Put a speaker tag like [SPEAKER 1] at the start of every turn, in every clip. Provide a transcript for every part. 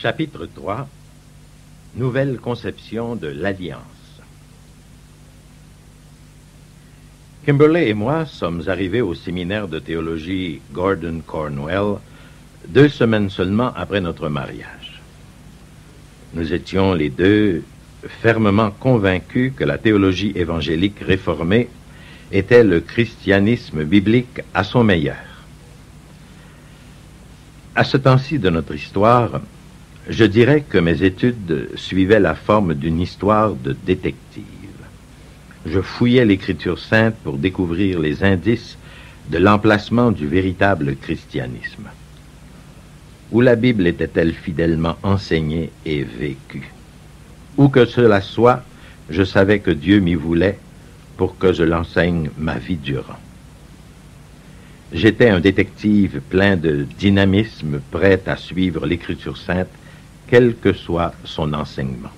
[SPEAKER 1] Chapitre 3. Nouvelle conception de l'Alliance. Kimberley et moi sommes arrivés au séminaire de théologie Gordon Cornwell 2 semaines seulement après notre mariage. Nous étions les deux fermement convaincus que la théologie évangélique réformée était le christianisme biblique à son meilleur. À ce temps-ci de notre histoire, je dirais que mes études suivaient la forme d'une histoire de détective. Je fouillais l'Écriture sainte pour découvrir les indices de l'emplacement du véritable christianisme. Où la Bible était-elle fidèlement enseignée et vécue? Où que cela soit, je savais que Dieu m'y voulait pour que je l'enseigne ma vie durant. J'étais un détective plein de dynamisme, prêt à suivre l'Écriture sainte, quel que soit son enseignement.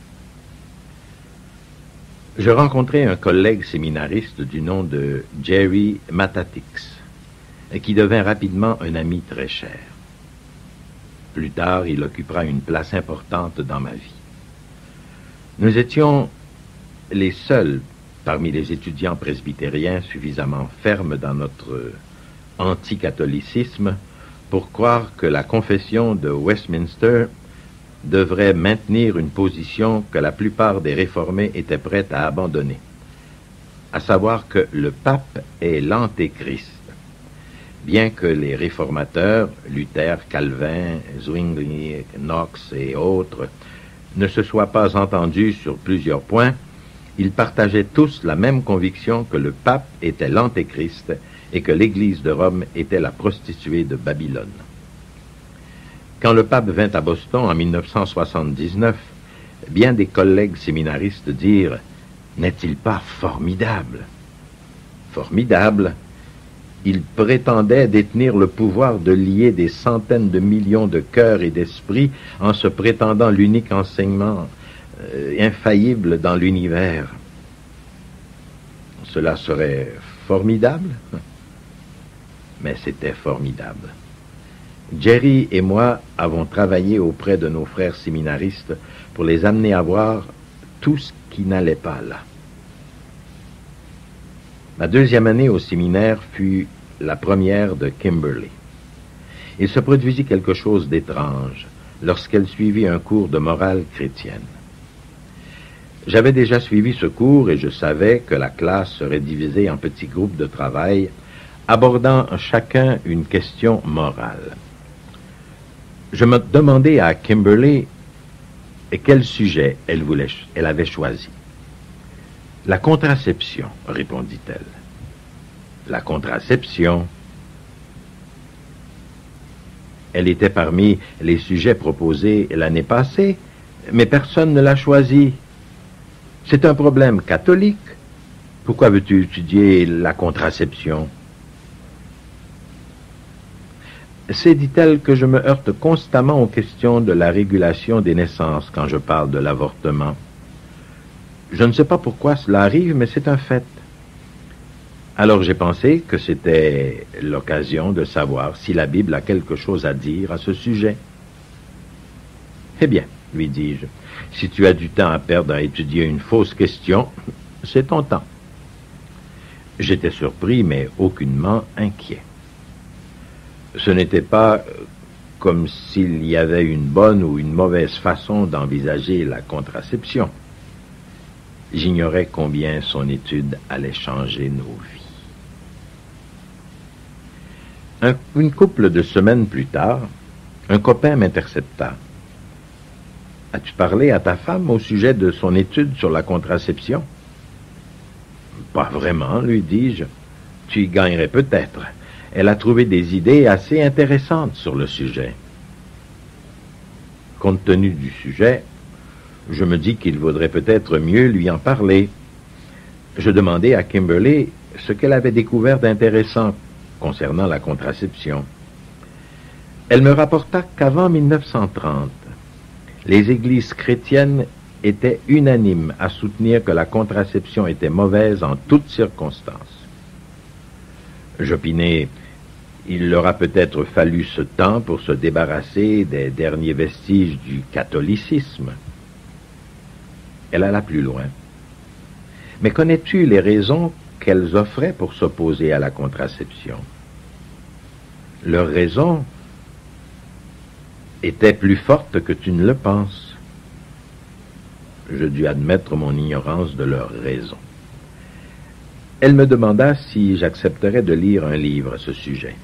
[SPEAKER 1] Je rencontrai un collègue séminariste du nom de Jerry Matatix, qui devint rapidement un ami très cher. Plus tard, il occupera une place importante dans ma vie. Nous étions les seuls parmi les étudiants presbytériens suffisamment fermes dans notre anticatholicisme pour croire que la confession de Westminster devrait maintenir une position que la plupart des réformés étaient prêts à abandonner, à savoir que le pape est l'antéchrist, bien que les réformateurs, Luther, Calvin, Zwingli, Knox et autres, ne se soient pas entendus sur plusieurs points. Ils partageaient tous la même conviction que le pape était l'antéchrist et que l'Église de Rome était la prostituée de Babylone. Quand le pape vint à Boston en 1979, bien des collègues séminaristes dirent « N'est-il pas formidable ?» Formidable. Il prétendait détenir le pouvoir de lier des centaines de millions de cœurs et d'esprits en se prétendant l'unique enseignement infaillible dans l'univers. Cela serait formidable, mais c'était formidable. Jerry et moi avons travaillé auprès de nos frères séminaristes pour les amener à voir tout ce qui n'allait pas là. Ma deuxième année au séminaire fut la première de Kimberley. Il se produisit quelque chose d'étrange lorsqu'elle suivit un cours de morale chrétienne. J'avais déjà suivi ce cours et je savais que la classe serait divisée en petits groupes de travail, abordant chacun une question morale. Je me demandais à Kimberley quel sujet elle avait choisi. La contraception, répondit-elle. La contraception. Elle était parmi les sujets proposés l'année passée, mais personne ne l'a choisi. C'est un problème catholique. Pourquoi veux-tu étudier la contraception? C'est, dit-elle, que je me heurte constamment aux questions de la régulation des naissances quand je parle de l'avortement. Je ne sais pas pourquoi cela arrive, mais c'est un fait. Alors j'ai pensé que c'était l'occasion de savoir si la Bible a quelque chose à dire à ce sujet. Eh bien, lui dis-je, si tu as du temps à perdre à étudier une fausse question, c'est ton temps. J'étais surpris, mais aucunement inquiet. Ce n'était pas comme s'il y avait une bonne ou une mauvaise façon d'envisager la contraception. J'ignorais combien son étude allait changer nos vies. Une couple de semaines plus tard, un copain m'intercepta. « As-tu parlé à ta femme au sujet de son étude sur la contraception? »« Pas vraiment, lui dis-je. Tu y gagnerais peut-être. Elle a trouvé des idées assez intéressantes sur le sujet. » Compte tenu du sujet, je me dis qu'il vaudrait peut-être mieux lui en parler. Je demandai à Kimberley ce qu'elle avait découvert d'intéressant concernant la contraception. Elle me rapporta qu'avant 1930, les églises chrétiennes étaient unanimes à soutenir que la contraception était mauvaise en toutes circonstances. J'opinai Il leur a peut-être fallu ce temps pour se débarrasser des derniers vestiges du catholicisme. Elle alla plus loin. Mais connais-tu les raisons qu'elles offraient pour s'opposer à la contraception? Leurs raisons étaient plus fortes que tu ne le penses. Je dus admettre mon ignorance de leurs raisons. Elle me demanda si j'accepterais de lire un livre à ce sujet.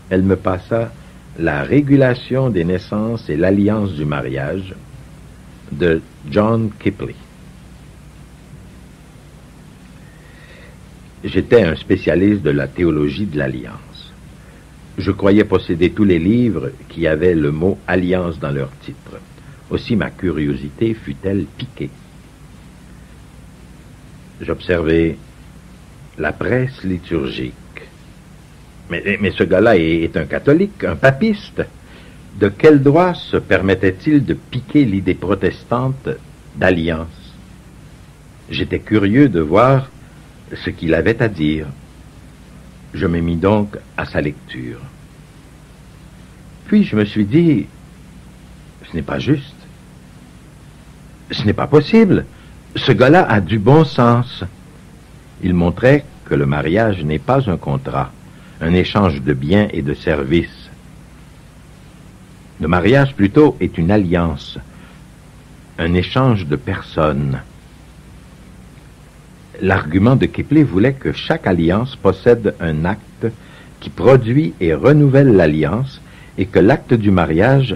[SPEAKER 1] Elle me passa La régulation des naissances et l'alliance du mariage de John Kipley. J'étais un spécialiste de la théologie de l'alliance. Je croyais posséder tous les livres qui avaient le mot « alliance » dans leur titre. Aussi ma curiosité fut-elle piquée. J'observais la presse liturgique. Mais ce gars-là est un catholique, un papiste. De quel droit se permettait-il de piquer l'idée protestante d'alliance? J'étais curieux de voir ce qu'il avait à dire. Je me mis donc à sa lecture. Puis je me suis dit, ce n'est pas juste. Ce n'est pas possible. Ce gars-là a du bon sens. Il montrait que le mariage n'est pas un contrat, un échange de biens et de services. Le mariage, plutôt, est une alliance, un échange de personnes. L'argument de Kipley voulait que chaque alliance possède un acte qui produit et renouvelle l'alliance et que l'acte du mariage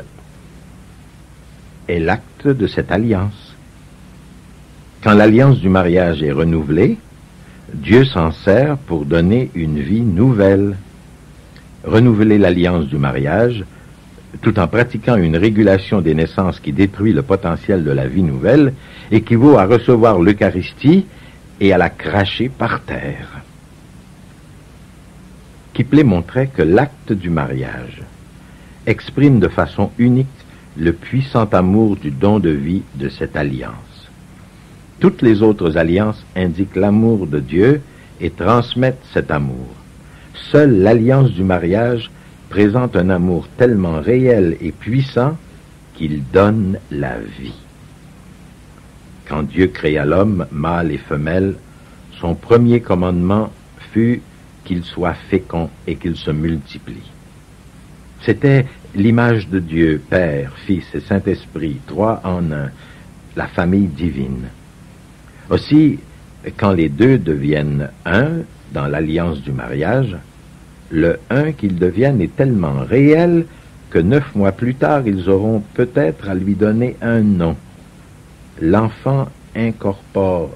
[SPEAKER 1] est l'acte de cette alliance. Quand l'alliance du mariage est renouvelée, Dieu s'en sert pour donner une vie nouvelle. Renouveler l'alliance du mariage, tout en pratiquant une régulation des naissances qui détruit le potentiel de la vie nouvelle, équivaut à recevoir l'Eucharistie et à la cracher par terre. Kipley montrait que l'acte du mariage exprime de façon unique le puissant amour du don de vie de cette alliance. Toutes les autres alliances indiquent l'amour de Dieu et transmettent cet amour. Seule l'alliance du mariage présente un amour tellement réel et puissant qu'il donne la vie. Quand Dieu créa l'homme, mâle et femelle, son premier commandement fut qu'il soit fécond et qu'il se multiplie. C'était l'image de Dieu, Père, Fils et Saint-Esprit, trois en un, la famille divine. Aussi, quand les deux deviennent un dans l'alliance du mariage, le un qu'ils deviennent est tellement réel que 9 mois plus tard, ils auront peut-être à lui donner un nom. L'enfant incorpore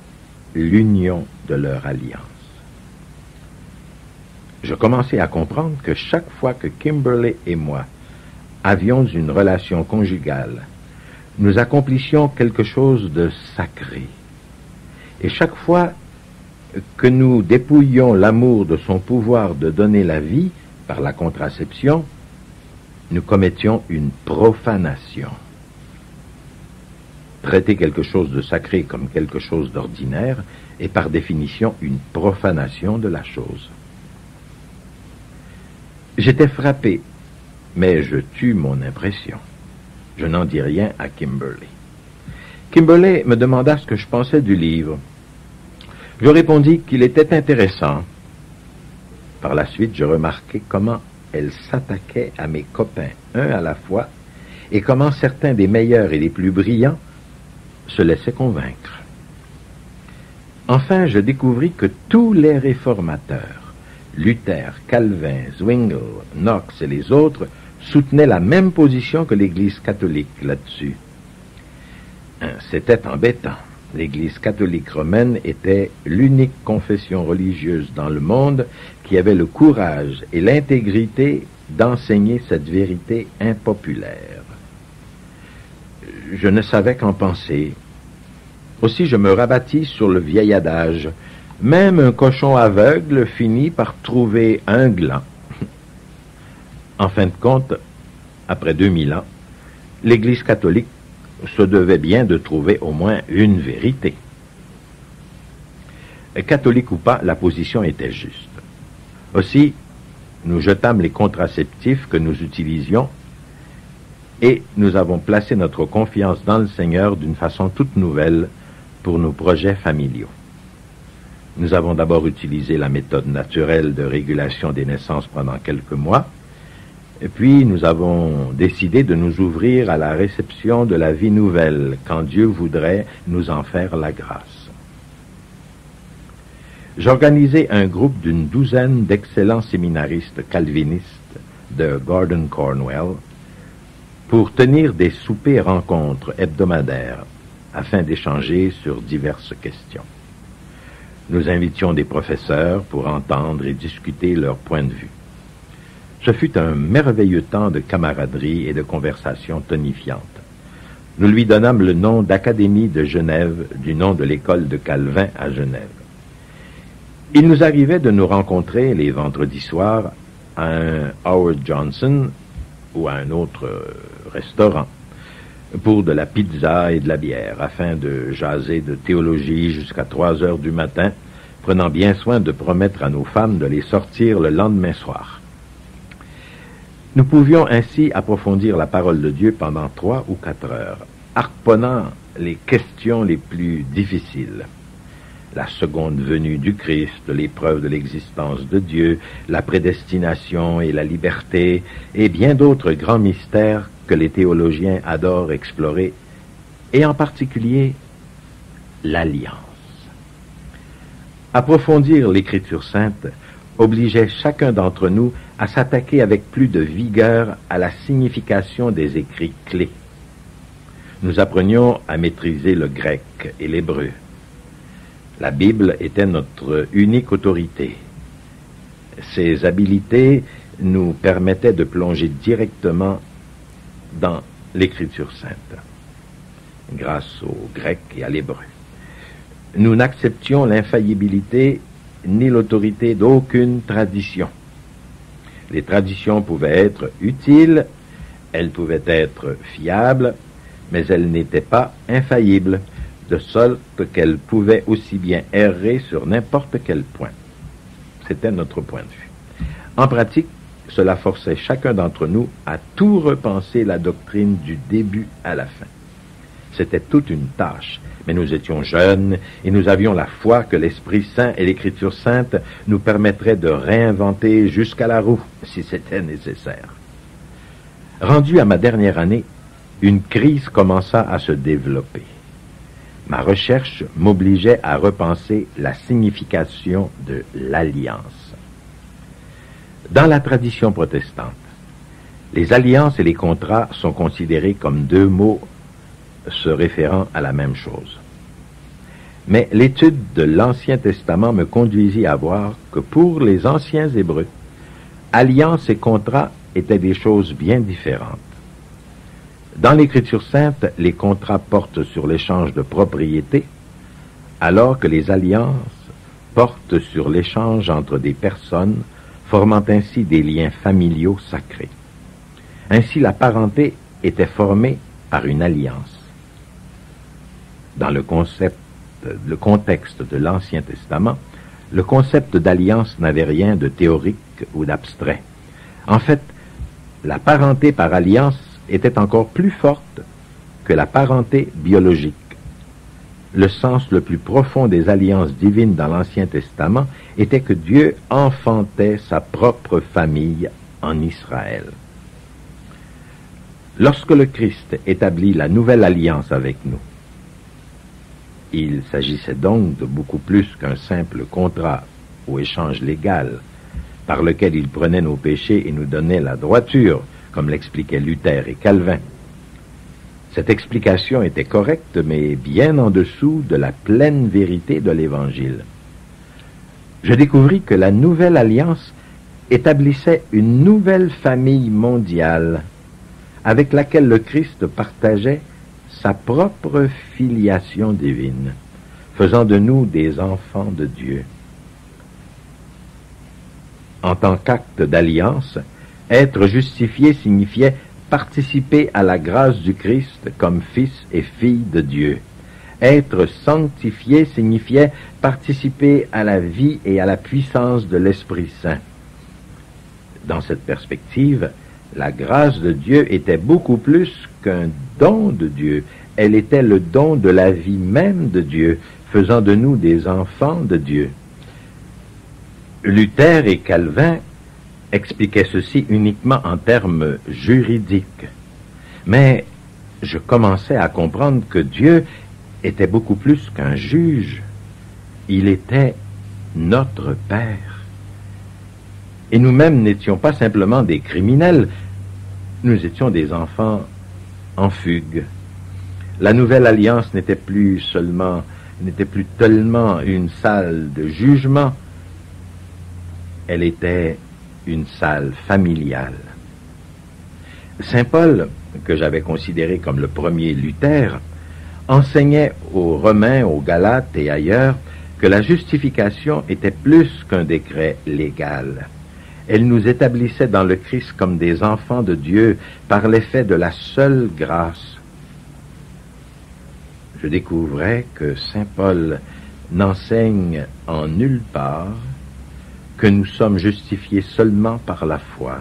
[SPEAKER 1] l'union de leur alliance. Je commençais à comprendre que chaque fois que Kimberly et moi avions une relation conjugale, nous accomplissions quelque chose de sacré. Et chaque fois que nous dépouillions l'amour de son pouvoir de donner la vie par la contraception, nous commettions une profanation. Traiter quelque chose de sacré comme quelque chose d'ordinaire est par définition une profanation de la chose. J'étais frappé, mais je tue mon impression. Je n'en dis rien à Kimberly. Kimberly me demanda ce que je pensais du livre. Je répondis qu'il était intéressant. Par la suite, je remarquai comment elle s'attaquait à mes copains, un à la fois, et comment certains des meilleurs et les plus brillants se laissaient convaincre. Enfin, je découvris que tous les réformateurs, Luther, Calvin, Zwingli, Knox et les autres, soutenaient la même position que l'Église catholique là-dessus. C'était embêtant. L'Église catholique romaine était l'unique confession religieuse dans le monde qui avait le courage et l'intégrité d'enseigner cette vérité impopulaire. Je ne savais qu'en penser. Aussi je me rabattis sur le vieil adage. Même un cochon aveugle finit par trouver un gland. En fin de compte, après 2000 ans, l'Église catholique se devait bien de trouver au moins une vérité. Catholique ou pas, la position était juste. Aussi, nous jetâmes les contraceptifs que nous utilisions et nous avons placé notre confiance dans le Seigneur d'une façon toute nouvelle pour nos projets familiaux. Nous avons d'abord utilisé la méthode naturelle de régulation des naissances pendant quelques mois, et puis nous avons décidé de nous ouvrir à la réception de la vie nouvelle quand Dieu voudrait nous en faire la grâce. J'organisai un groupe d'une douzaine d'excellents séminaristes calvinistes de Gordon Cornwell pour tenir des soupers rencontres hebdomadaires afin d'échanger sur diverses questions. Nous invitions des professeurs pour entendre et discuter leurs points de vue. Ce fut un merveilleux temps de camaraderie et de conversation tonifiante. Nous lui donnâmes le nom d'Académie de Genève, du nom de l'école de Calvin à Genève. Il nous arrivait de nous rencontrer les vendredis soirs à un Howard Johnson ou à un autre restaurant pour de la pizza et de la bière, afin de jaser de théologie jusqu'à 3 heures du matin, prenant bien soin de promettre à nos femmes de les sortir le lendemain soir. Nous pouvions ainsi approfondir la parole de Dieu pendant 3 ou 4 heures, harponnant les questions les plus difficiles. La seconde venue du Christ, l'épreuve de l'existence de Dieu, la prédestination et la liberté, et bien d'autres grands mystères que les théologiens adorent explorer, et en particulier l'alliance. Approfondir l'Écriture sainte obligeait chacun d'entre nous à s'attaquer avec plus de vigueur à la signification des écrits clés. Nous apprenions à maîtriser le grec et l'hébreu. La Bible était notre unique autorité. Ces habiletés nous permettaient de plonger directement dans l'Écriture sainte, grâce au grec et à l'hébreu. Nous n'acceptions l'infaillibilité ni l'autorité d'aucune tradition. Les traditions pouvaient être utiles, elles pouvaient être fiables, mais elles n'étaient pas infaillibles, de sorte qu'elles pouvaient aussi bien errer sur n'importe quel point. C'était notre point de vue. En pratique, cela forçait chacun d'entre nous à tout repenser la doctrine du début à la fin. C'était toute une tâche, mais nous étions jeunes et nous avions la foi que l'Esprit Saint et l'Écriture sainte nous permettraient de réinventer jusqu'à la roue, si c'était nécessaire. Rendu à ma dernière année, une crise commença à se développer. Ma recherche m'obligeait à repenser la signification de l'alliance. Dans la tradition protestante, les alliances et les contrats sont considérés comme 2 mots se référant à la même chose. Mais l'étude de l'Ancien Testament me conduisit à voir que pour les anciens Hébreux, alliance et contrat étaient des choses bien différentes. Dans l'Écriture sainte, les contrats portent sur l'échange de propriétés, alors que les alliances portent sur l'échange entre des personnes, formant ainsi des liens familiaux sacrés. Ainsi, la parenté était formée par une alliance. Dans le contexte de l'Ancien Testament, le concept d'alliance n'avait rien de théorique ou d'abstrait. En fait, la parenté par alliance était encore plus forte que la parenté biologique. Le sens le plus profond des alliances divines dans l'Ancien Testament était que Dieu enfantait sa propre famille en Israël. Lorsque le Christ établit la nouvelle alliance avec nous, il s'agissait donc de beaucoup plus qu'un simple contrat ou échange légal par lequel il prenait nos péchés et nous donnait la droiture, comme l'expliquaient Luther et Calvin. Cette explication était correcte, mais bien en dessous de la pleine vérité de l'Évangile. Je découvris que la nouvelle alliance établissait une nouvelle famille mondiale avec laquelle le Christ partageait sa propre filiation divine, faisant de nous des enfants de Dieu. En tant qu'acte d'alliance, être justifié signifiait participer à la grâce du Christ comme fils et fille de Dieu. Être sanctifié signifiait participer à la vie et à la puissance de l'Esprit Saint. Dans cette perspective, la grâce de Dieu était beaucoup plus qu'un don de Dieu. Elle était le don de la vie même de Dieu, faisant de nous des enfants de Dieu. Luther et Calvin expliquaient ceci uniquement en termes juridiques. Mais je commençais à comprendre que Dieu était beaucoup plus qu'un juge. Il était notre Père. Et nous-mêmes n'étions pas simplement des criminels, nous étions des enfants en fugue. La nouvelle alliance n'était plus tellement une salle de jugement, elle était une salle familiale. Saint Paul, que j'avais considéré comme le premier Luther, enseignait aux Romains, aux Galates et ailleurs que la justification était plus qu'un décret légal. Elle nous établissait dans le Christ comme des enfants de Dieu par l'effet de la seule grâce. Je découvrais que Saint Paul n'enseigne en nulle part que nous sommes justifiés seulement par la foi.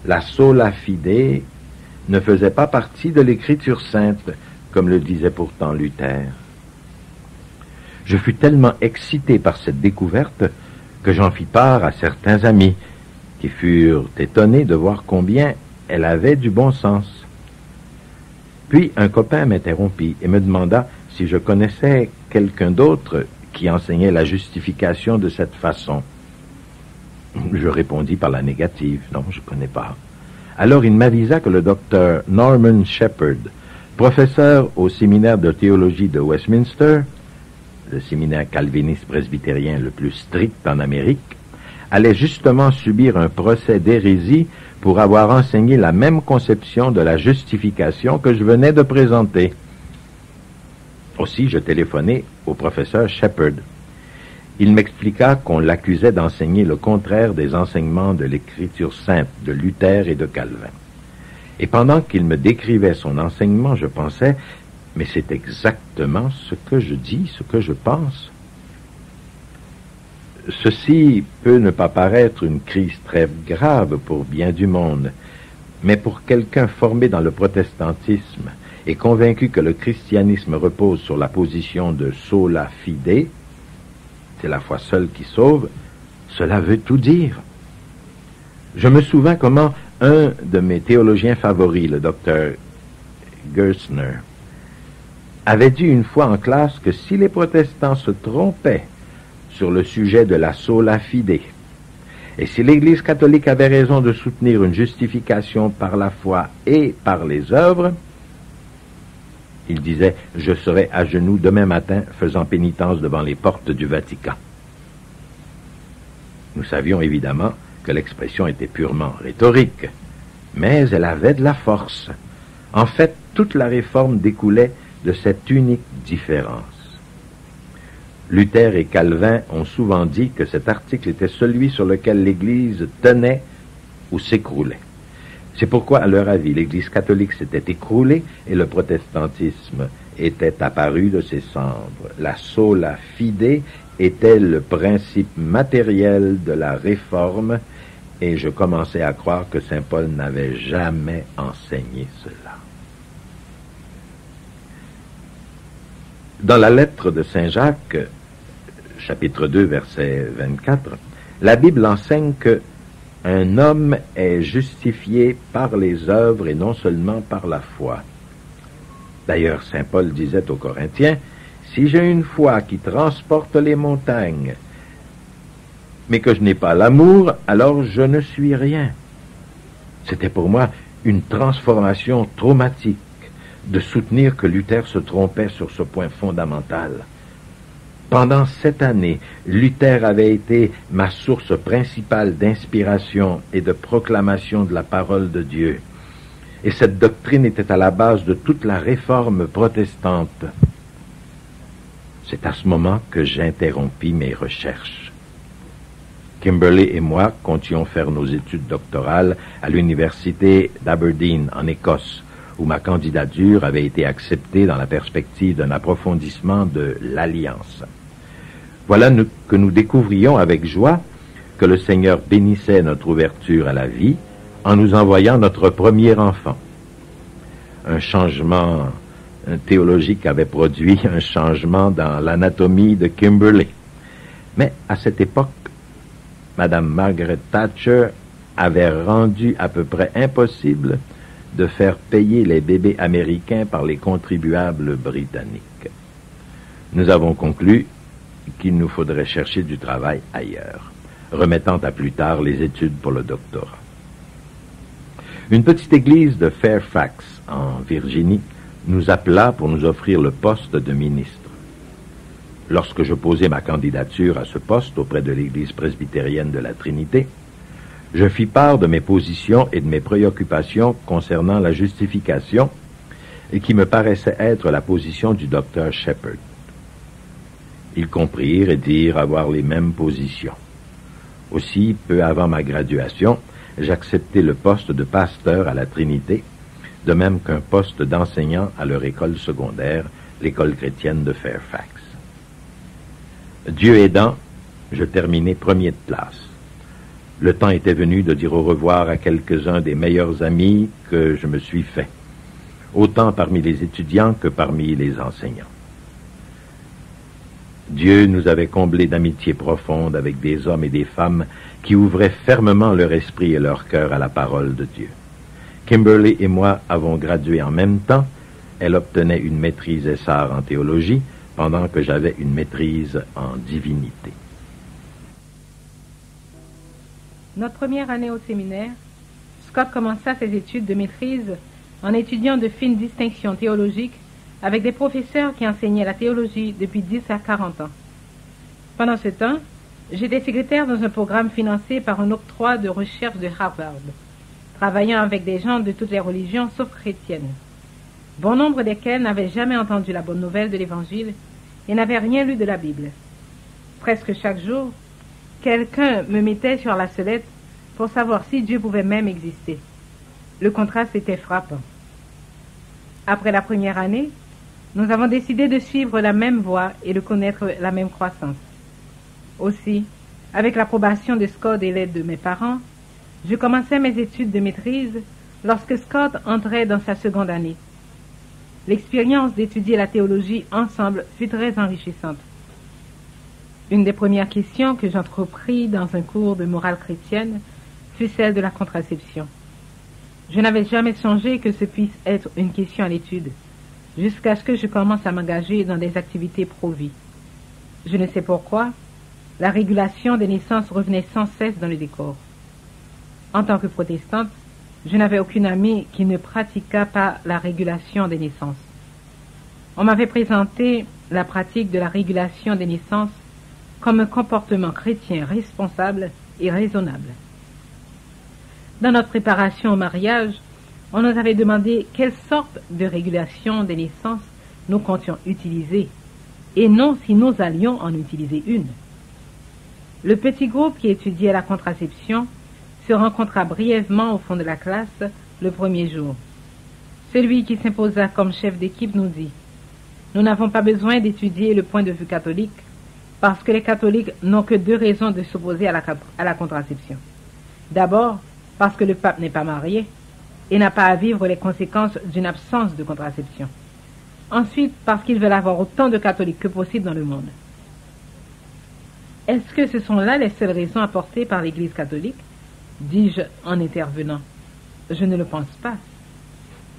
[SPEAKER 1] La sola fide ne faisait pas partie de l'Écriture sainte, comme le disait pourtant Luther. Je fus tellement excité par cette découverte que j'en fis part à certains amis, qui furent étonnés de voir combien elle avait du bon sens. Puis un copain m'interrompit et me demanda si je connaissais quelqu'un d'autre qui enseignait la justification de cette façon. Je répondis par la négative, non, je ne connais pas. Alors il m'avisa que le docteur Norman Shepherd, professeur au séminaire de théologie de Westminster, le séminaire calviniste presbytérien le plus strict en Amérique, allait justement subir un procès d'hérésie pour avoir enseigné la même conception de la justification que je venais de présenter. Aussi, je téléphonai au professeur Shepherd. Il m'expliqua qu'on l'accusait d'enseigner le contraire des enseignements de l'Écriture sainte de Luther et de Calvin. Et pendant qu'il me décrivait son enseignement, je pensais, mais c'est exactement ce que je dis, ce que je pense. Ceci peut ne pas paraître une crise très grave pour bien du monde, mais pour quelqu'un formé dans le protestantisme et convaincu que le christianisme repose sur la position de sola fide, c'est la foi seule qui sauve, cela veut tout dire. Je me souviens comment un de mes théologiens favoris, le docteur Gerstner, avait dit une fois en classe que si les protestants se trompaient sur le sujet de la sola fide, et si l'Église catholique avait raison de soutenir une justification par la foi et par les œuvres, il disait « Je serai à genoux demain matin faisant pénitence devant les portes du Vatican ». Nous savions évidemment que l'expression était purement rhétorique, mais elle avait de la force. En fait, toute la réforme découlait de cette unique différence. Luther et Calvin ont souvent dit que cet article était celui sur lequel l'Église tenait ou s'écroulait. C'est pourquoi, à leur avis, l'Église catholique s'était écroulée et le protestantisme était apparu de ses cendres. La sola fide était le principe matériel de la réforme et je commençais à croire que saint Paul n'avait jamais enseigné cela. Dans la lettre de saint Jacques, chapitre 2, verset 24, la Bible enseigne que un homme est justifié par les œuvres et non seulement par la foi. D'ailleurs, saint Paul disait aux Corinthiens, « Si j'ai une foi qui transporte les montagnes, mais que je n'ai pas l'amour, alors je ne suis rien. » C'était pour moi une transformation traumatique de soutenir que Luther se trompait sur ce point fondamental. Pendant 7 années, Luther avait été ma source principale d'inspiration et de proclamation de la parole de Dieu. Et cette doctrine était à la base de toute la réforme protestante. C'est à ce moment que j'interrompis mes recherches. Kimberly et moi comptions faire nos études doctorales à l'université d'Aberdeen, en Écosse, où ma candidature avait été acceptée dans la perspective d'un approfondissement de l'Alliance. Voilà que nous découvrions avec joie que le Seigneur bénissait notre ouverture à la vie en nous envoyant notre premier enfant. Un changement théologique avait produit un changement dans l'anatomie de Kimberley. Mais à cette époque, Madame Margaret Thatcher avait rendu à peu près impossible de faire payer les bébés américains par les contribuables britanniques. Nous avons conclu qu'il nous faudrait chercher du travail ailleurs, remettant à plus tard les études pour le doctorat. Une petite église de Fairfax, en Virginie, nous appela pour nous offrir le poste de ministre. Lorsque je posai ma candidature à ce poste auprès de l'église presbytérienne de la Trinité, je fis part de mes positions et de mes préoccupations concernant la justification, et qui me paraissait être la position du docteur Shepherd. Ils comprirent et dirent avoir les mêmes positions. Aussi, peu avant ma graduation, j'acceptai le poste de pasteur à la Trinité, de même qu'un poste d'enseignant à leur école secondaire, l'école chrétienne de Fairfax. Dieu aidant, je terminai premier de classe. Le temps était venu de dire au revoir à quelques-uns des meilleurs amis que je me suis fait, autant parmi les étudiants que parmi les enseignants. Dieu nous avait comblés d'amitié profonde avec des hommes et des femmes qui ouvraient fermement leur esprit et leur cœur à la parole de Dieu. Kimberley et moi avons gradué en même temps. Elle obtenait une maîtrise Essar en théologie, pendant que j'avais une maîtrise en divinité.
[SPEAKER 2] Notre première année au séminaire, Scott commença ses études de maîtrise en étudiant de fines distinctions théologiques avec des professeurs qui enseignaient la théologie depuis 10 à 40 ans. Pendant ce temps, j'étais secrétaire dans un programme financé par un octroi de recherche de Harvard, travaillant avec des gens de toutes les religions sauf chrétiennes, bon nombre desquels n'avaient jamais entendu la bonne nouvelle de l'Évangile et n'avaient rien lu de la Bible. Presque chaque jour, quelqu'un me mettait sur la sellette pour savoir si Dieu pouvait même exister. Le contraste était frappant. Après la première année, nous avons décidé de suivre la même voie et de connaître la même croissance. Aussi, avec l'approbation de Scott et l'aide de mes parents, je commençais mes études de maîtrise lorsque Scott entrait dans sa seconde année. L'expérience d'étudier la théologie ensemble fut très enrichissante. Une des premières questions que j'entrepris dans un cours de morale chrétienne fut celle de la contraception. Je n'avais jamais songé que ce puisse être une question à l'étude, jusqu'à ce que je commence à m'engager dans des activités pro-vie. Je ne sais pourquoi, la régulation des naissances revenait sans cesse dans le décor. En tant que protestante, je n'avais aucune amie qui ne pratiquât pas la régulation des naissances. On m'avait présenté la pratique de la régulation des naissances comme un comportement chrétien responsable et raisonnable. Dans notre préparation au mariage, on nous avait demandé quelle sorte de régulation des naissances nous comptions utiliser, et non si nous allions en utiliser une. Le petit groupe qui étudiait la contraception se rencontra brièvement au fond de la classe le premier jour. Celui qui s'imposa comme chef d'équipe nous dit « Nous n'avons pas besoin d'étudier le point de vue catholique parce que les catholiques n'ont que deux raisons de s'opposer à la contraception. D'abord, parce que le pape n'est pas marié et n'a pas à vivre les conséquences d'une absence de contraception. Ensuite, parce qu'ils veulent avoir autant de catholiques que possible dans le monde. » Est-ce que ce sont là les seules raisons apportées par l'Église catholique ? Dis-je en intervenant. Je ne le pense pas.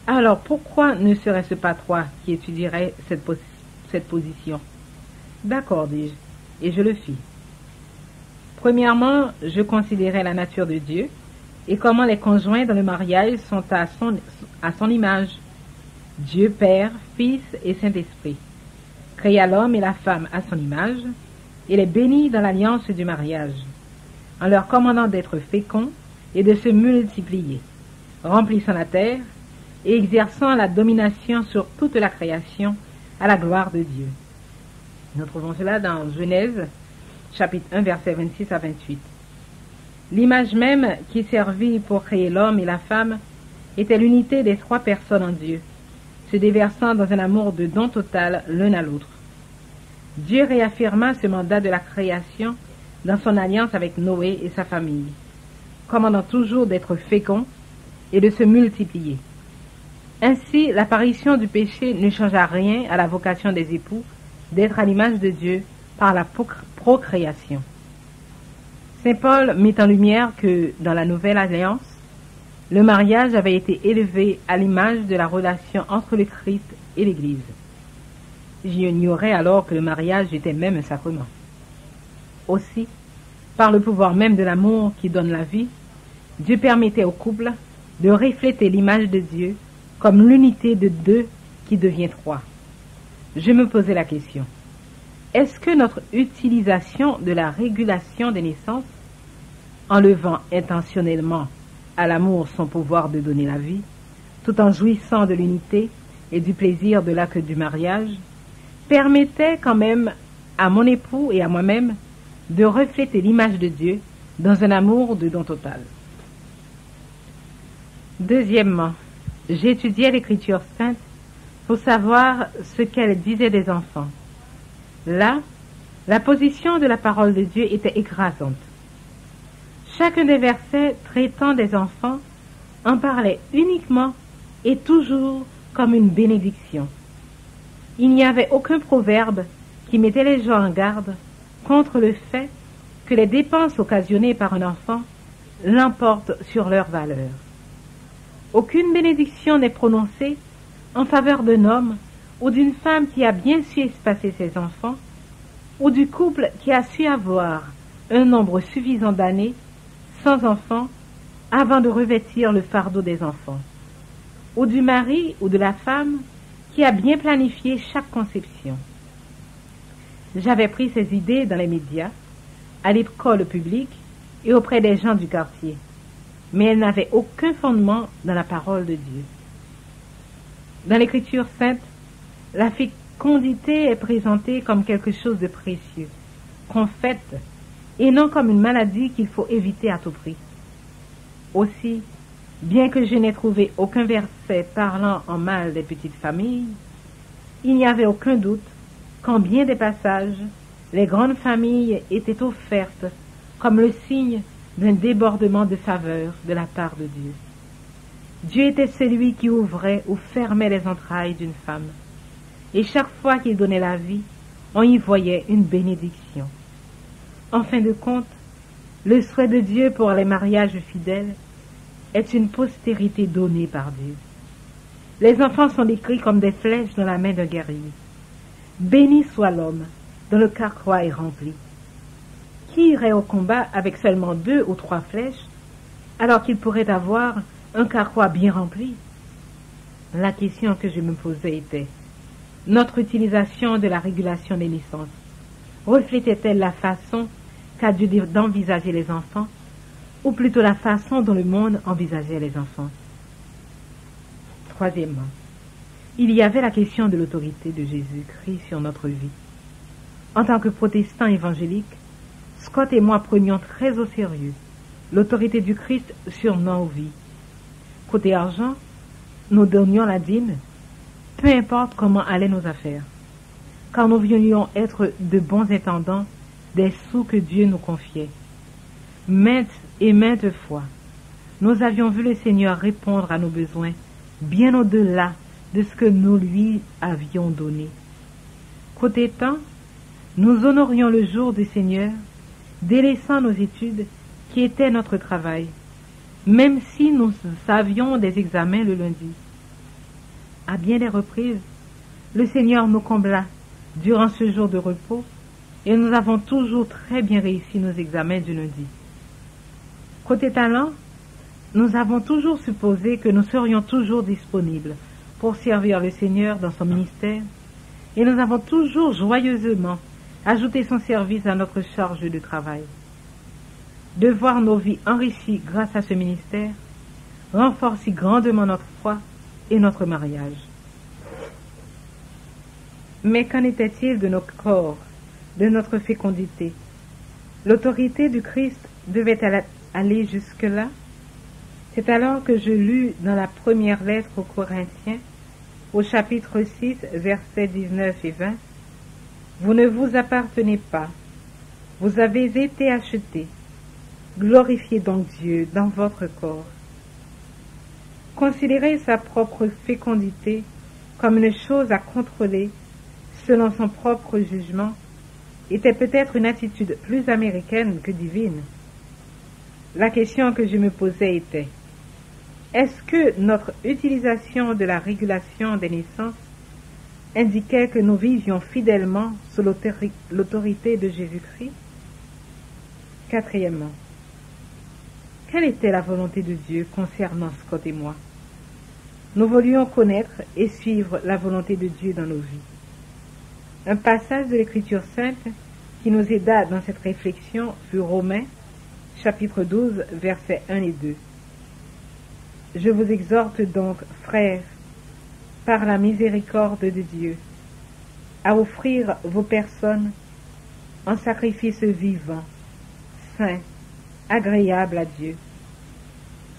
[SPEAKER 2] Alors pourquoi ne serait-ce pas toi qui étudierais cette position ? D'accord, dis-je, et je le fis. Premièrement, je considérais la nature de Dieu et comment les conjoints dans le mariage sont à son image. Dieu Père, Fils et Saint-Esprit créa l'homme et la femme à son image et les bénit dans l'alliance du mariage, en leur commandant d'être féconds et de se multiplier, remplissant la terre et exerçant la domination sur toute la création à la gloire de Dieu. Nous trouvons cela dans Genèse, chapitre 1, versets 26 à 28. L'image même qui servit pour créer l'homme et la femme était l'unité des trois personnes en Dieu, se déversant dans un amour de don total l'un à l'autre. Dieu réaffirma ce mandat de la création dans son alliance avec Noé et sa famille, commandant toujours d'être fécond et de se multiplier. Ainsi, l'apparition du péché ne changea rien à la vocation des époux d'être à l'image de Dieu par la procréation. Saint Paul mit en lumière que, dans la Nouvelle Alliance, le mariage avait été élevé à l'image de la relation entre le Christ et l'Église. J'ignorais alors que le mariage était même un sacrement. Aussi, par le pouvoir même de l'amour qui donne la vie, Dieu permettait au couple de refléter l'image de Dieu comme l'unité de deux qui devient trois. Je me posais la question, est-ce que notre utilisation de la régulation des naissances, enlevant intentionnellement à l'amour son pouvoir de donner la vie, tout en jouissant de l'unité et du plaisir de l'acte du mariage, permettait quand même à mon époux et à moi-même de refléter l'image de Dieu dans un amour de don total? Deuxièmement, j'étudiais l'Écriture sainte pour savoir ce qu'elle disait des enfants. Là, la position de la parole de Dieu était écrasante. Chacun des versets traitant des enfants en parlait uniquement et toujours comme une bénédiction. Il n'y avait aucun proverbe qui mettait les gens en garde contre le fait que les dépenses occasionnées par un enfant l'emportent sur leur valeur. Aucune bénédiction n'est prononcée en faveur d'un homme ou d'une femme qui a bien su espacer ses enfants, ou du couple qui a su avoir un nombre suffisant d'années sans enfants avant de revêtir le fardeau des enfants, ou du mari ou de la femme qui a bien planifié chaque conception. J'avais pris ces idées dans les médias, à l'école publique et auprès des gens du quartier, mais elles n'avaient aucun fondement dans la parole de Dieu. Dans l'Écriture sainte, la fécondité est présentée comme quelque chose de précieux, qu'on fête, et non comme une maladie qu'il faut éviter à tout prix. Aussi, bien que je n'ai trouvé aucun verset parlant en mal des petites familles, il n'y avait aucun doute qu'en bien des passages, les grandes familles étaient offertes comme le signe d'un débordement de faveur de la part de Dieu. Dieu était celui qui ouvrait ou fermait les entrailles d'une femme, et chaque fois qu'il donnait la vie, on y voyait une bénédiction. En fin de compte, le souhait de Dieu pour les mariages fidèles est une postérité donnée par Dieu. Les enfants sont décrits comme des flèches dans la main d'un guerrier. Béni soit l'homme dont le carquois est rempli. Qui irait au combat avec seulement 2 ou 3 flèches, alors qu'il pourrait avoir un carquois bien rempli? La question que je me posais était, notre utilisation de la régulation des naissances reflétait-elle la façon qu'a Dieu d'envisager les enfants, ou plutôt la façon dont le monde envisageait les enfants? Troisièmement, il y avait la question de l'autorité de Jésus-Christ sur notre vie. En tant que protestants évangéliques, Scott et moi prenions très au sérieux l'autorité du Christ sur nos vies. Côté argent, nous donnions la dîme, peu importe comment allaient nos affaires, car nous voulions être de bons intendants des sous que Dieu nous confiait. Maintes et maintes fois, nous avions vu le Seigneur répondre à nos besoins bien au-delà de ce que nous lui avions donné. Côté temps, nous honorions le jour du Seigneur, délaissant nos études qui étaient notre travail, même si nous avions des examens le lundi. À bien des reprises, le Seigneur nous combla durant ce jour de repos et nous avons toujours très bien réussi nos examens du lundi. Côté talent, nous avons toujours supposé que nous serions toujours disponibles pour servir le Seigneur dans son ministère et nous avons toujours joyeusement ajouté son service à notre charge de travail. De voir nos vies enrichies grâce à ce ministère renforce grandement notre foi et notre mariage. Mais qu'en était-il de nos corps, de notre fécondité? L'autorité du Christ devait-elle aller jusque-là? C'est alors que je lus dans la première lettre aux Corinthiens, au chapitre 6, versets 19 et 20, « Vous ne vous appartenez pas, Vous avez été achetés. Glorifiez donc Dieu dans votre corps. Considérer sa propre fécondité comme une chose à contrôler selon son propre jugement était peut-être une attitude plus américaine que divine. La question que je me posais était: est-ce que notre utilisation de la régulation des naissances indiquait que nous vivions fidèlement sous l'autorité de Jésus-Christ? Quatrièmement, quelle était la volonté de Dieu concernant Scott et moi? Nous voulions connaître et suivre la volonté de Dieu dans nos vies. Un passage de l'Écriture sainte qui nous aida dans cette réflexion fut Romains, chapitre 12, versets 1 et 2. Je vous exhorte donc, frères, par la miséricorde de Dieu, à offrir vos personnes en sacrifice vivant, saint, agréable à Dieu.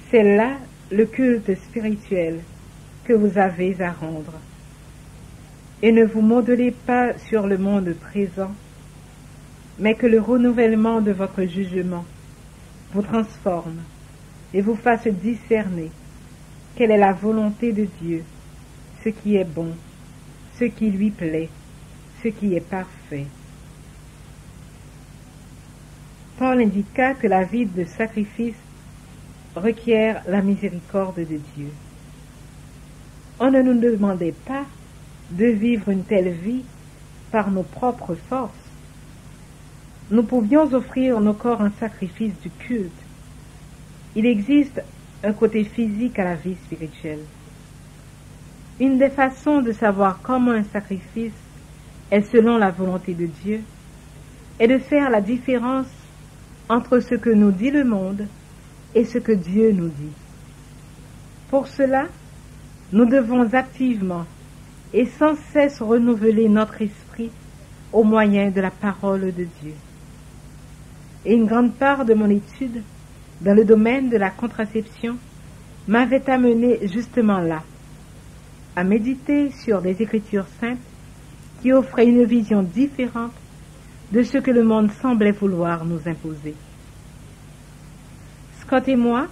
[SPEAKER 2] C'est là le culte spirituel que vous avez à rendre. Et ne vous modelez pas sur le monde présent, mais que le renouvellement de votre jugement vous transforme et vous fasse discerner quelle est la volonté de Dieu, ce qui est bon, ce qui lui plaît, ce qui est parfait. Paul indiqua que la vie de sacrifice requiert la miséricorde de Dieu. On ne nous demandait pas de vivre une telle vie par nos propres forces. Nous pouvions offrir nos corps en sacrifice du culte. Il existe un côté physique à la vie spirituelle. Une des façons de savoir comment un sacrifice est selon la volonté de Dieu est de faire la différence entre ce que nous dit le monde et ce que Dieu nous dit. Pour cela, nous devons activement et sans cesse renouveler notre esprit au moyen de la parole de Dieu. Et une grande part de mon étude dans le domaine de la contraception m'avait amené justement là, à méditer sur des écritures saintes qui offraient une vision différente de ce que le monde semblait vouloir nous imposer. Scott et moi,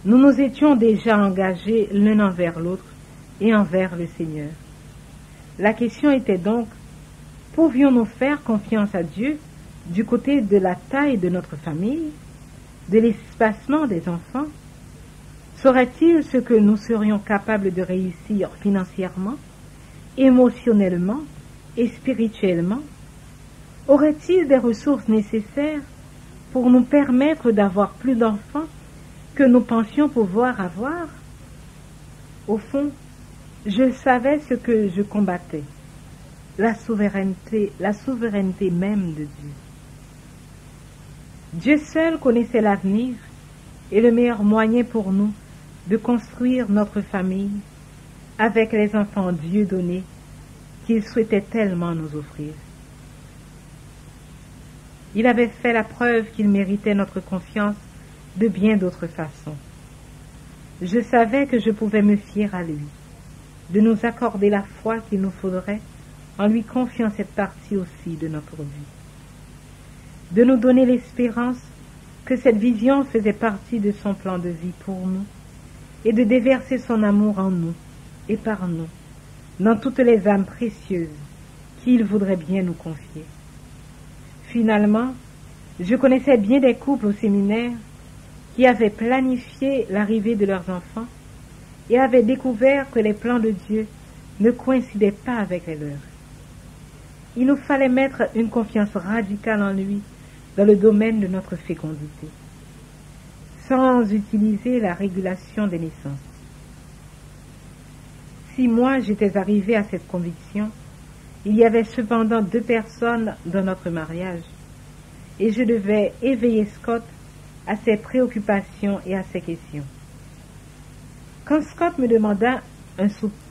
[SPEAKER 2] nous nous étions déjà engagés l'un envers l'autre et envers le Seigneur. La question était donc, pouvions-nous faire confiance à Dieu du côté de la taille de notre famille, de l'espacement des enfants? Saurait-il ce que nous serions capables de réussir financièrement, émotionnellement et spirituellement? Aurait-il des ressources nécessaires pour nous permettre d'avoir plus d'enfants que nous pensions pouvoir avoir? Au fond, je savais ce que je combattais, la souveraineté même de Dieu. Dieu seul connaissait l'avenir et le meilleur moyen pour nous de construire notre famille avec les enfants Dieu donnés qu'il souhaitait tellement nous offrir. Il avait fait la preuve qu'il méritait notre confiance de bien d'autres façons. Je savais que je pouvais me fier à lui, de nous accorder la foi qu'il nous faudrait en lui confiant cette partie aussi de notre vie, de nous donner l'espérance que cette vision faisait partie de son plan de vie pour nous et de déverser son amour en nous et par nous dans toutes les âmes précieuses qu'il voudrait bien nous confier. Finalement, je connaissais bien des couples au séminaire qui avaient planifié l'arrivée de leurs enfants et avaient découvert que les plans de Dieu ne coïncidaient pas avec les leurs. Il nous fallait mettre une confiance radicale en lui dans le domaine de notre fécondité, sans utiliser la régulation des naissances. Si moi j'étais arrivée à cette conviction, il y avait cependant 2 personnes dans notre mariage, et je devais éveiller Scott à ses préoccupations et à ses questions. Quand Scott me demanda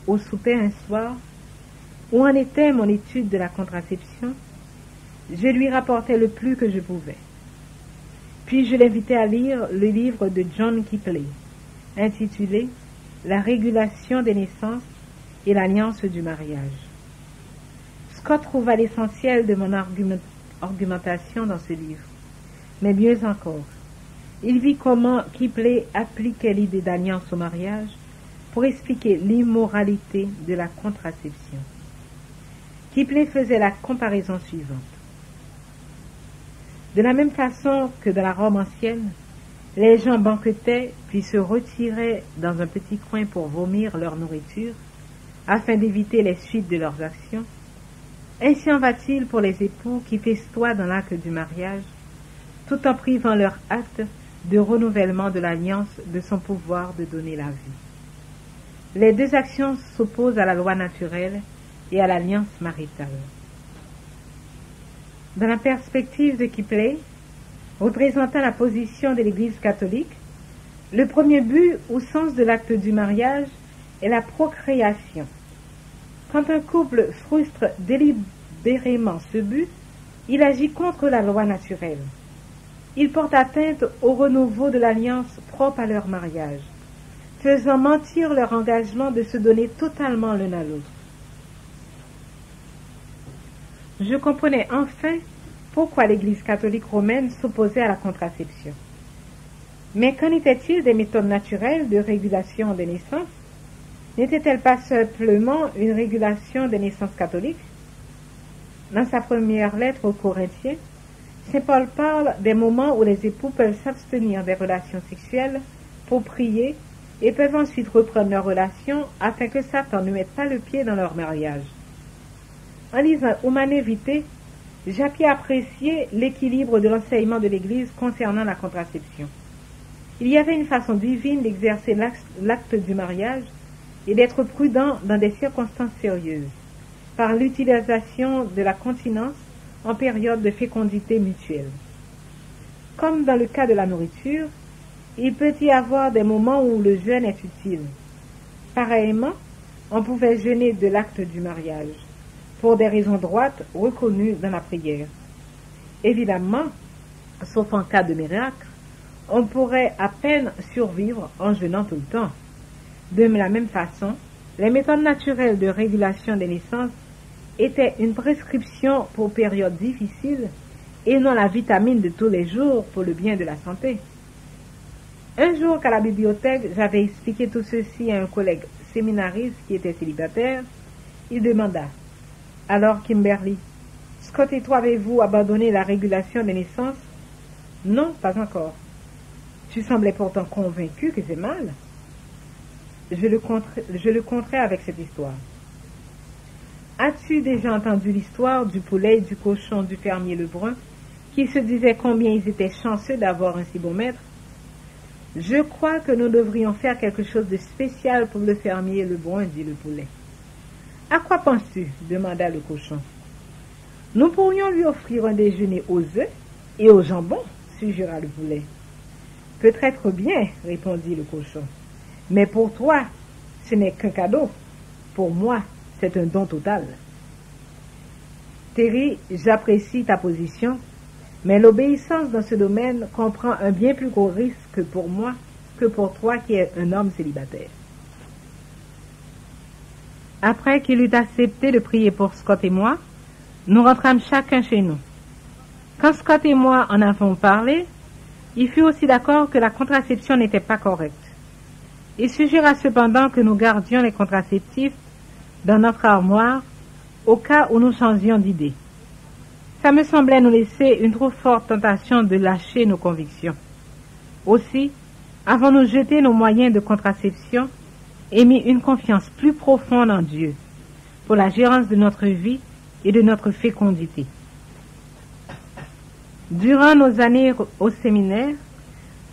[SPEAKER 2] au souper un soir où en était mon étude de la contraception, je lui rapportais le plus que je pouvais. Puis je l'invitais à lire le livre de John Kipley, intitulé « La régulation des naissances et l'alliance du mariage ». Scott trouva l'essentiel de mon argumentation dans ce livre. Mais mieux encore, il vit comment Kipling appliquait l'idée d'alliance au mariage pour expliquer l'immoralité de la contraception. Kipling faisait la comparaison suivante. De la même façon que dans la Rome ancienne, les gens banquetaient puis se retiraient dans un petit coin pour vomir leur nourriture afin d'éviter les suites de leurs actions, ainsi en va-t-il pour les époux qui festoient dans l'acte du mariage, tout en privant leur acte de renouvellement de l'alliance de son pouvoir de donner la vie. Les deux actions s'opposent à la loi naturelle et à l'alliance maritale. Dans la perspective de Kipling, représentant la position de l'Église catholique, le premier but ou sens de l'acte du mariage est la procréation. Quand un couple frustre délibérément ce but, il agit contre la loi naturelle. Il porte atteinte au renouveau de l'alliance propre à leur mariage, faisant mentir leur engagement de se donner totalement l'un à l'autre. Je comprenais enfin pourquoi l'Église catholique romaine s'opposait à la contraception. Mais qu'en était-il des méthodes naturelles de régulation des naissances? N'était-elle pas simplement une régulation des naissances catholiques? Dans sa première lettre aux Corinthiens, Saint Paul parle des moments où les époux peuvent s'abstenir des relations sexuelles pour prier et peuvent ensuite reprendre leurs relations afin que Satan ne mette pas le pied dans leur mariage. En lisant Humanae Vitae, j'ai pu apprécier l'équilibre de l'enseignement de l'Église concernant la contraception. Il y avait une façon divine d'exercer l'acte du mariage et d'être prudent dans des circonstances sérieuses, par l'utilisation de la continence en période de fécondité mutuelle. Comme dans le cas de la nourriture, il peut y avoir des moments où le jeûne est utile. Pareillement, on pouvait jeûner de l'acte du mariage, pour des raisons droites reconnues dans la prière. Évidemment, sauf en cas de miracle, on pourrait à peine survivre en jeûnant tout le temps. De la même façon, les méthodes naturelles de régulation des naissances étaient une prescription pour périodes difficiles et non la vitamine de tous les jours pour le bien de la santé. Un jour qu'à la bibliothèque, j'avais expliqué tout ceci à un collègue séminariste qui était célibataire, il demanda: « Alors Kimberly, Scott et toi avez-vous abandonné la régulation des naissances? » « Non, pas encore. »« Tu semblais pourtant convaincu que c'est mal. » Je le compterai avec cette histoire. As-tu déjà entendu l'histoire du poulet et du cochon du fermier Lebrun qui se disaient combien ils étaient chanceux d'avoir un si bon maître? Je crois que nous devrions faire quelque chose de spécial pour le fermier Lebrun, dit le poulet. À quoi penses-tu? Demanda le cochon. Nous pourrions lui offrir un déjeuner aux œufs et au jambon, suggéra le poulet. Peut-être bien, répondit le cochon. Mais pour toi, ce n'est qu'un cadeau. Pour moi, c'est un don total. Terry, j'apprécie ta position, mais l'obéissance dans ce domaine comprend un bien plus gros risque pour moi que pour toi qui es un homme célibataire. Après qu'il eut accepté de prier pour Scott et moi, nous rentrâmes chacun chez nous. Quand Scott et moi en avons parlé, il fut aussi d'accord que la contraception n'était pas correcte. Il suggéra cependant que nous gardions les contraceptifs dans notre armoire au cas où nous changions d'idée. Ça me semblait nous laisser une trop forte tentation de lâcher nos convictions. Aussi, avons-nous jeté nos moyens de contraception et mis une confiance plus profonde en Dieu pour la gérance de notre vie et de notre fécondité. Durant nos années au séminaire,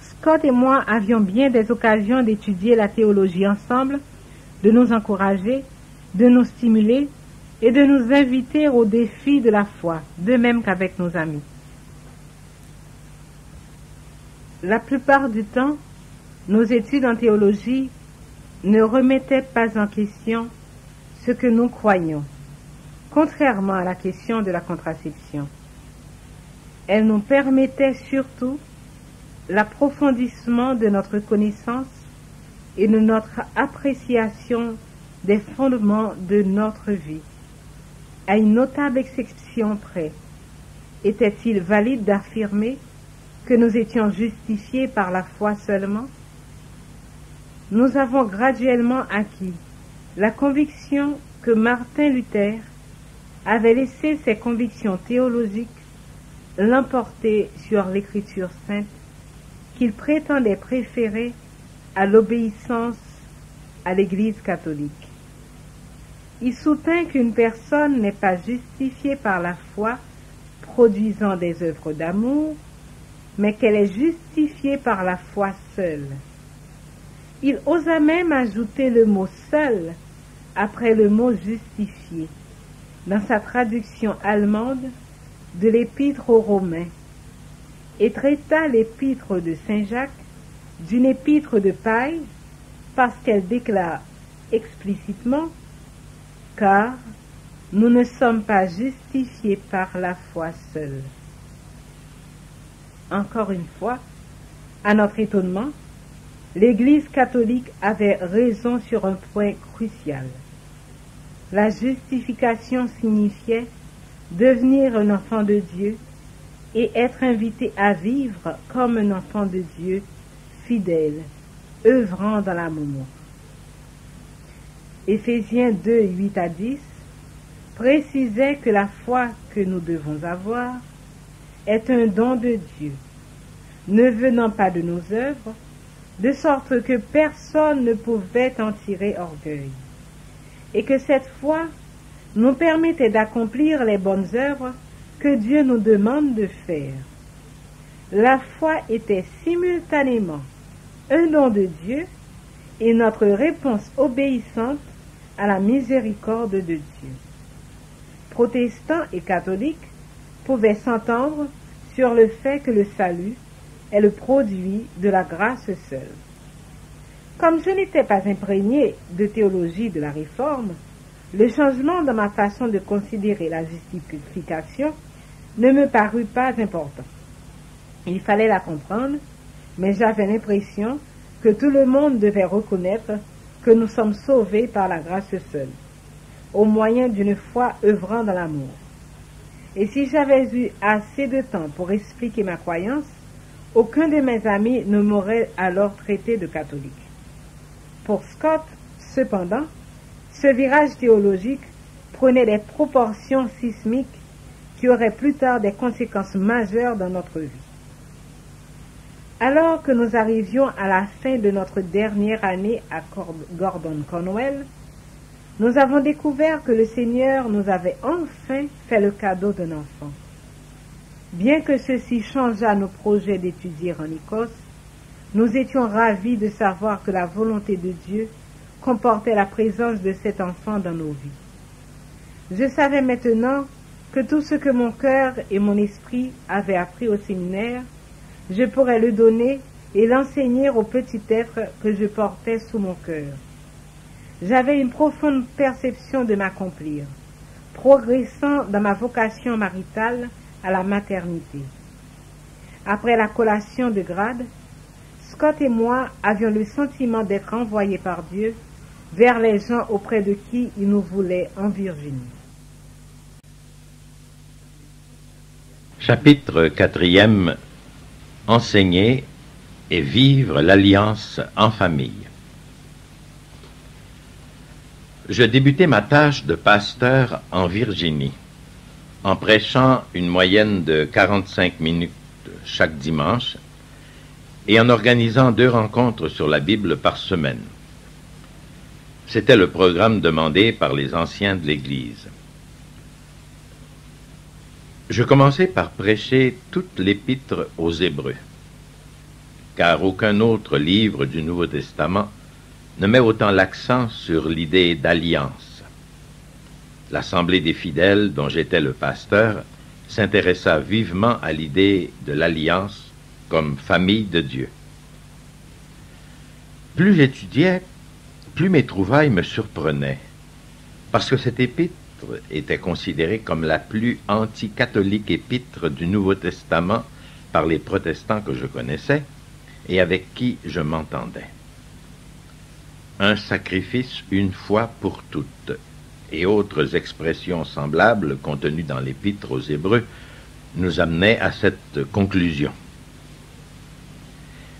[SPEAKER 2] Scott et moi avions bien des occasions d'étudier la théologie ensemble, de nous encourager, de nous stimuler et de nous inviter au défi de la foi, de même qu'avec nos amis. La plupart du temps, nos études en théologie ne remettaient pas en question ce que nous croyions, contrairement à la question de la contraception. Elles nous permettaient surtout l'approfondissement de notre connaissance et de notre appréciation des fondements de notre vie, à une notable exception près. était-il valide d'affirmer que nous étions justifiés par la foi seulement? Nous avons graduellement acquis la conviction que Martin Luther avait laissé ses convictions théologiques l'emporter sur l'écriture sainte qu'il prétendait préférer à l'obéissance à l'Église catholique. Il soutint qu'une personne n'est pas justifiée par la foi produisant des œuvres d'amour, mais qu'elle est justifiée par la foi seule. Il osa même ajouter le mot « seul » après le mot « justifié » dans sa traduction allemande de l'Épître aux Romains et traita l'Épître de Saint Jacques d'une épître de paille parce qu'elle déclare explicitement « car nous ne sommes pas justifiés par la foi seule ». Encore une fois, à notre étonnement, l'Église catholique avait raison sur un point crucial. La justification signifiait devenir un enfant de Dieu et être invité à vivre comme un enfant de Dieu, fidèle, œuvrant dans l'amour. Éphésiens 2, 8 à 10 précisait que la foi que nous devons avoir est un don de Dieu, ne venant pas de nos œuvres, de sorte que personne ne pouvait en tirer orgueil, et que cette foi nous permettait d'accomplir les bonnes œuvres que Dieu nous demande de faire. La foi était simultanément un don de Dieu et notre réponse obéissante à la miséricorde de Dieu. Protestants et catholiques pouvaient s'entendre sur le fait que le salut est le produit de la grâce seule. Comme je n'étais pas imprégné de théologie de la Réforme, le changement dans ma façon de considérer la justification ne me parut pas important. Il fallait la comprendre, mais j'avais l'impression que tout le monde devait reconnaître que nous sommes sauvés par la grâce seule, au moyen d'une foi œuvrant dans l'amour. Et si j'avais eu assez de temps pour expliquer ma croyance, aucun de mes amis ne m'aurait alors traité de catholique. Pour Scott, cependant, ce virage théologique prenait des proportions sismiques qui auraient plus tard des conséquences majeures dans notre vie. Alors que nous arrivions à la fin de notre dernière année à Gordon Conwell, nous avons découvert que le Seigneur nous avait enfin fait le cadeau d'un enfant. Bien que ceci changeât nos projets d'étudier en Écosse, nous étions ravis de savoir que la volonté de Dieu comportait la présence de cet enfant dans nos vies. Je savais maintenant que tout ce que mon cœur et mon esprit avaient appris au séminaire, je pourrais le donner et l'enseigner au petit être que je portais sous mon cœur. J'avais une profonde perception de m'accomplir, progressant dans ma vocation maritale à la maternité. Après la collation de grade, Scott et moi avions le sentiment d'être envoyés par Dieu vers les gens auprès de qui il nous voulait en Virginie.
[SPEAKER 1] Chapitre 4e. Enseigner et vivre l'alliance en famille. Je débutai ma tâche de pasteur en Virginie, en prêchant une moyenne de 45 minutes chaque dimanche et en organisant 2 rencontres sur la Bible par semaine. C'était le programme demandé par les anciens de l'Église. Je commençai par prêcher toute l'Épître aux Hébreux, car aucun autre livre du Nouveau Testament ne met autant l'accent sur l'idée d'alliance. L'Assemblée des fidèles, dont j'étais le pasteur, s'intéressa vivement à l'idée de l'alliance comme famille de Dieu. Plus j'étudiais, plus mes trouvailles me surprenaient, parce que cette épître était considérée comme la plus anti-catholique épître du Nouveau Testament par les protestants que je connaissais et avec qui je m'entendais. Un sacrifice une fois pour toutes et autres expressions semblables contenues dans l'épître aux Hébreux nous amenait à cette conclusion.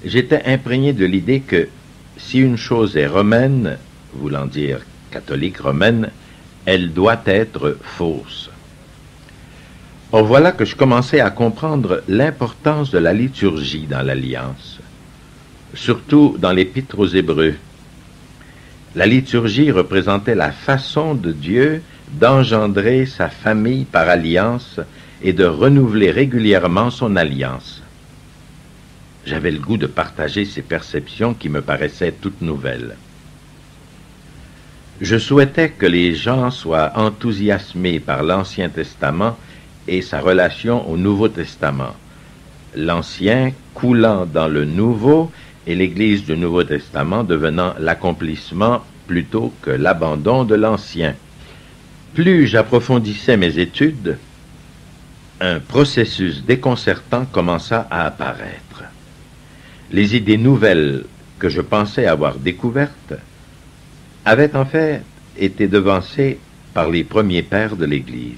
[SPEAKER 1] J'étais imprégné de l'idée que si une chose est romaine, voulant dire catholique romaine, elle doit être fausse. Or voilà que je commençais à comprendre l'importance de la liturgie dans l'Alliance, surtout dans l'Épître aux Hébreux. La liturgie représentait la façon de Dieu d'engendrer sa famille par alliance et de renouveler régulièrement son alliance. J'avais le goût de partager ces perceptions qui me paraissaient toutes nouvelles. Je souhaitais que les gens soient enthousiasmés par l'Ancien Testament et sa relation au Nouveau Testament, l'Ancien coulant dans le Nouveau et l'Église du Nouveau Testament devenant l'accomplissement plutôt que l'abandon de l'Ancien. Plus j'approfondissais mes études, un processus déconcertant commença à apparaître. Les idées nouvelles que je pensais avoir découvertes avaient en fait été devancées par les premiers pères de l'Église.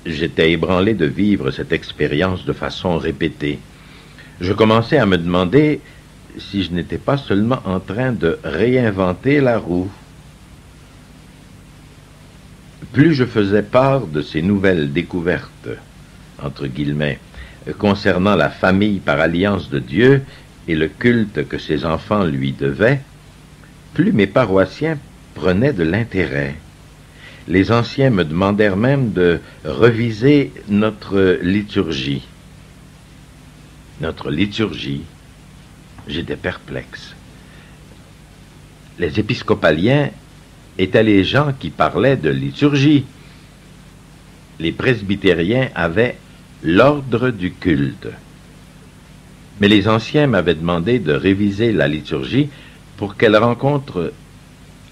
[SPEAKER 1] J'étais ébranlé de vivre cette expérience de façon répétée. Je commençais à me demander si je n'étais pas seulement en train de réinventer la roue. Plus je faisais part de ces nouvelles découvertes, entre guillemets, concernant la famille par alliance de Dieu et le culte que ses enfants lui devaient, plus mes paroissiens prenaient de l'intérêt. Les anciens me demandèrent même de reviser notre liturgie. Notre liturgie, j'étais perplexe. Les épiscopaliens étaient les gens qui parlaient de liturgie. Les presbytériens avaient l'ordre du culte. Mais les anciens m'avaient demandé de réviser la liturgie pour qu'elle rencontre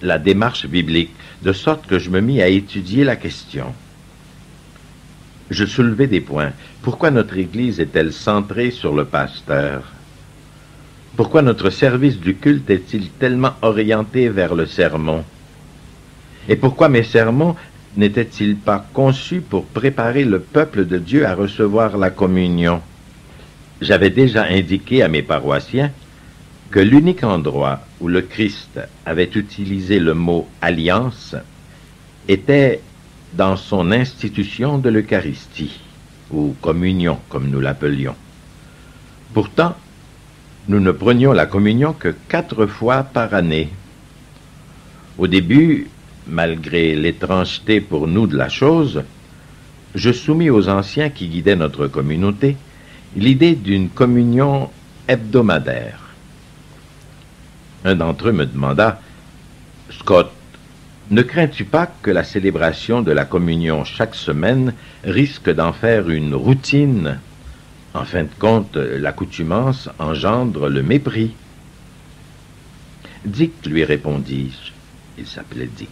[SPEAKER 1] la démarche biblique, de sorte que je me mis à étudier la question. Je soulevais des points. Pourquoi notre Église est-elle centrée sur le pasteur? Pourquoi notre service du culte est-il tellement orienté vers le sermon? Et pourquoi mes sermons n'étaient-ils pas conçus pour préparer le peuple de Dieu à recevoir la communion? J'avais déjà indiqué à mes paroissiens que l'unique endroit où le Christ avait utilisé le mot « alliance » était dans son institution de l'Eucharistie, ou communion, comme nous l'appelions. Pourtant, nous ne prenions la communion que 4 fois par année. Au début, malgré l'étrangeté pour nous de la chose, je soumis aux anciens qui guidaient notre communauté l'idée d'une communion hebdomadaire. Un d'entre eux me demanda, « Scott, ne crains-tu pas que la célébration de la communion chaque semaine risque d'en faire une routine? En fin de compte, l'accoutumance engendre le mépris. » Dick, lui répondis-je, il s'appelait Dick.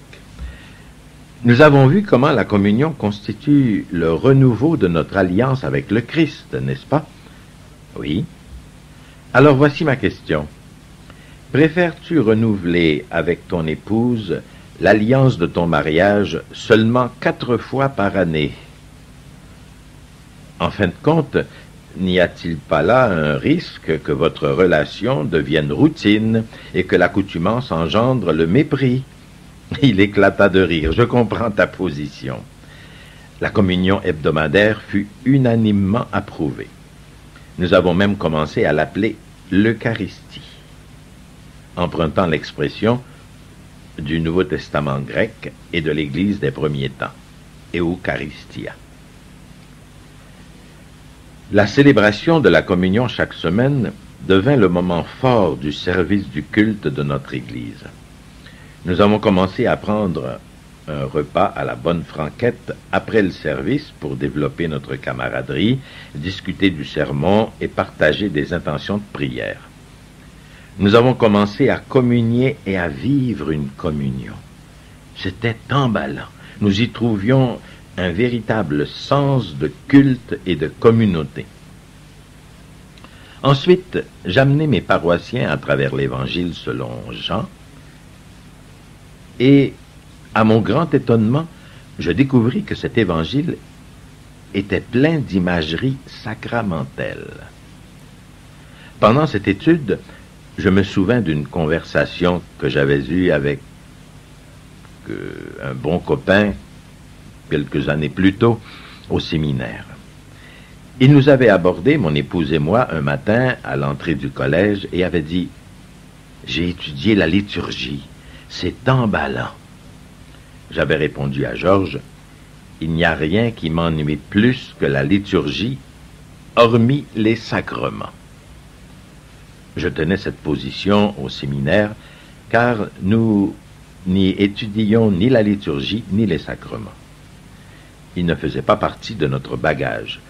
[SPEAKER 1] Nous avons vu comment la communion constitue le renouveau de notre alliance avec le Christ, n'est-ce pas? Oui. Alors voici ma question. Préfères-tu renouveler avec ton épouse l'alliance de ton mariage seulement 4 fois par année? En fin de compte, n'y a-t-il pas là un risque que votre relation devienne routine et que l'accoutumance engendre le mépris? Il éclata de rire. Je comprends ta position. La communion hebdomadaire fut unanimement approuvée. Nous avons même commencé à l'appeler l'Eucharistie, empruntant l'expression du Nouveau Testament grec et de l'Église des premiers temps, Eucharistia. La célébration de la communion chaque semaine devint le moment fort du service du culte de notre Église. Nous avons commencé à prendre un repas à la bonne franquette après le service pour développer notre camaraderie, discuter du sermon et partager des intentions de prière. Nous avons commencé à communier et à vivre une communion. C'était emballant. Nous y trouvions un véritable sens de culte et de communauté. Ensuite, j'amenai mes paroissiens à travers l'Évangile selon Jean, et, à mon grand étonnement, je découvris que cet évangile était plein d'imagerie sacramentelle. Pendant cette étude, je me souvins d'une conversation que j'avais eue avec un bon copain quelques années plus tôt au séminaire. Il nous avait abordé, mon épouse et moi, un matin à l'entrée du collège et avait dit « J'ai étudié la liturgie, c'est emballant. » J'avais répondu à Georges « Il n'y a rien qui m'ennuie plus que la liturgie, hormis les sacrements. » Je tenais cette position au séminaire car nous n'y étudions ni la liturgie ni les sacrements. Ils ne faisaient pas partie de notre bagage.